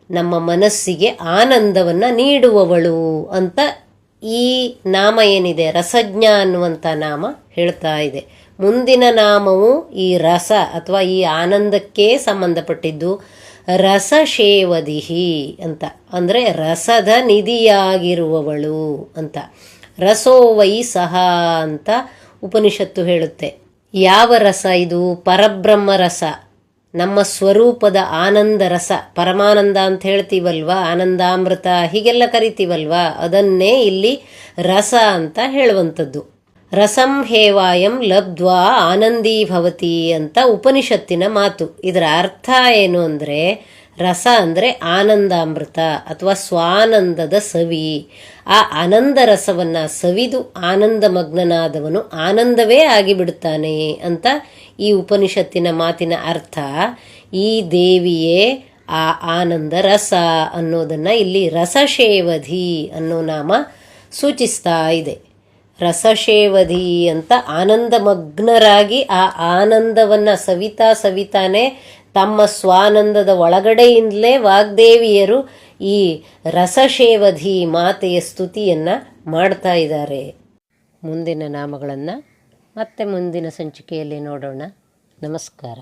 ನಮ್ಮ ಮನಸ್ಸಿಗೆ ಆನಂದವನ್ನು ನೀಡುವವಳು ಅಂತ ಈ ನಾಮ ಏನಿದೆ, ರಸಜ್ಞ ಅನ್ನುವಂಥ ನಾಮ ಹೇಳ್ತಾ ಇದೆ. ಮುಂದಿನ ನಾಮವು ಈ ರಸ ಅಥವಾ ಈ ಆನಂದಕ್ಕೆ ಸಂಬಂಧಪಟ್ಟಿದ್ದು. ರಸಶೇವದಿಹಿ ಅಂತ ಅಂದರೆ ರಸದ ನಿಧಿಯಾಗಿರುವವಳು ಅಂತ. ರಸೋವೈ ಸಹ ಅಂತ ಉಪನಿಷತ್ತು ಹೇಳುತ್ತೆ. ಯಾವ ರಸ ಇದು? ಪರಬ್ರಹ್ಮ ರಸ, ನಮ್ಮ ಸ್ವರೂಪದ ಆನಂದ ರಸ. ಪರಮಾನಂದ ಅಂತ ಹೇಳ್ತೀವಲ್ವಾ, ಆನಂದಾಮೃತ ಹೀಗೆಲ್ಲ ಕರಿತೀವಲ್ವಾ, ಅದನ್ನೇ ಇಲ್ಲಿ ರಸ ಅಂತ ಹೇಳುವಂಥದ್ದು. ರಸಂ ಹೇವಾಯಂ ಲಬ್ಧ್ವಾ ಆನಂದೀ ಭವತಿ ಅಂತ ಉಪನಿಷತ್ತಿನ ಮಾತು. ಇದರ ಅರ್ಥ ಏನು ಅಂದರೆ, ರಸ ಅಂದರೆ ಆನಂದಾಮೃತ ಅಥವಾ ಸ್ವಾನಂದದ ಸವಿ. ಆ ಆನಂದ ರಸವನ್ನು ಸವಿದು ಆನಂದಮಗ್ನನಾದವನು ಆನಂದವೇ ಆಗಿಬಿಡುತ್ತಾನೆ ಅಂತ ಈ ಉಪನಿಷತ್ತಿನ ಮಾತಿನ ಅರ್ಥ. ಈ ದೇವಿಯೇ ಆ ಆನಂದ ರಸ ಅನ್ನೋದನ್ನು ಇಲ್ಲಿ ರಸಶೇವಧಿ ಅನ್ನೋ ನಾಮ ಸೂಚಿಸ್ತಾ ಇದೆ. ರಸಶೇವಧಿ ಅಂತ ಆನಂದಮಗ್ನರಾಗಿ ಆ ಆನಂದವನ್ನು ಸವಿತಾನೆ ತಮ್ಮ ಸ್ವಾನಂದದ ಒಳಗಡೆಯಿಂದಲೇ ವಾಗ್ದೇವಿಯರು ಈ ರಸಶೇವಧಿ ಮಾತೆಯ ಸ್ತುತಿಯನ್ನು ಮಾಡ್ತಾ ಇದ್ದಾರೆ. ಮುಂದಿನ ನಾಮಗಳನ್ನು ಮತ್ತೆ ಮುಂದಿನ ಸಂಚಿಕೆಯಲ್ಲಿ ನೋಡೋಣ. ನಮಸ್ಕಾರ.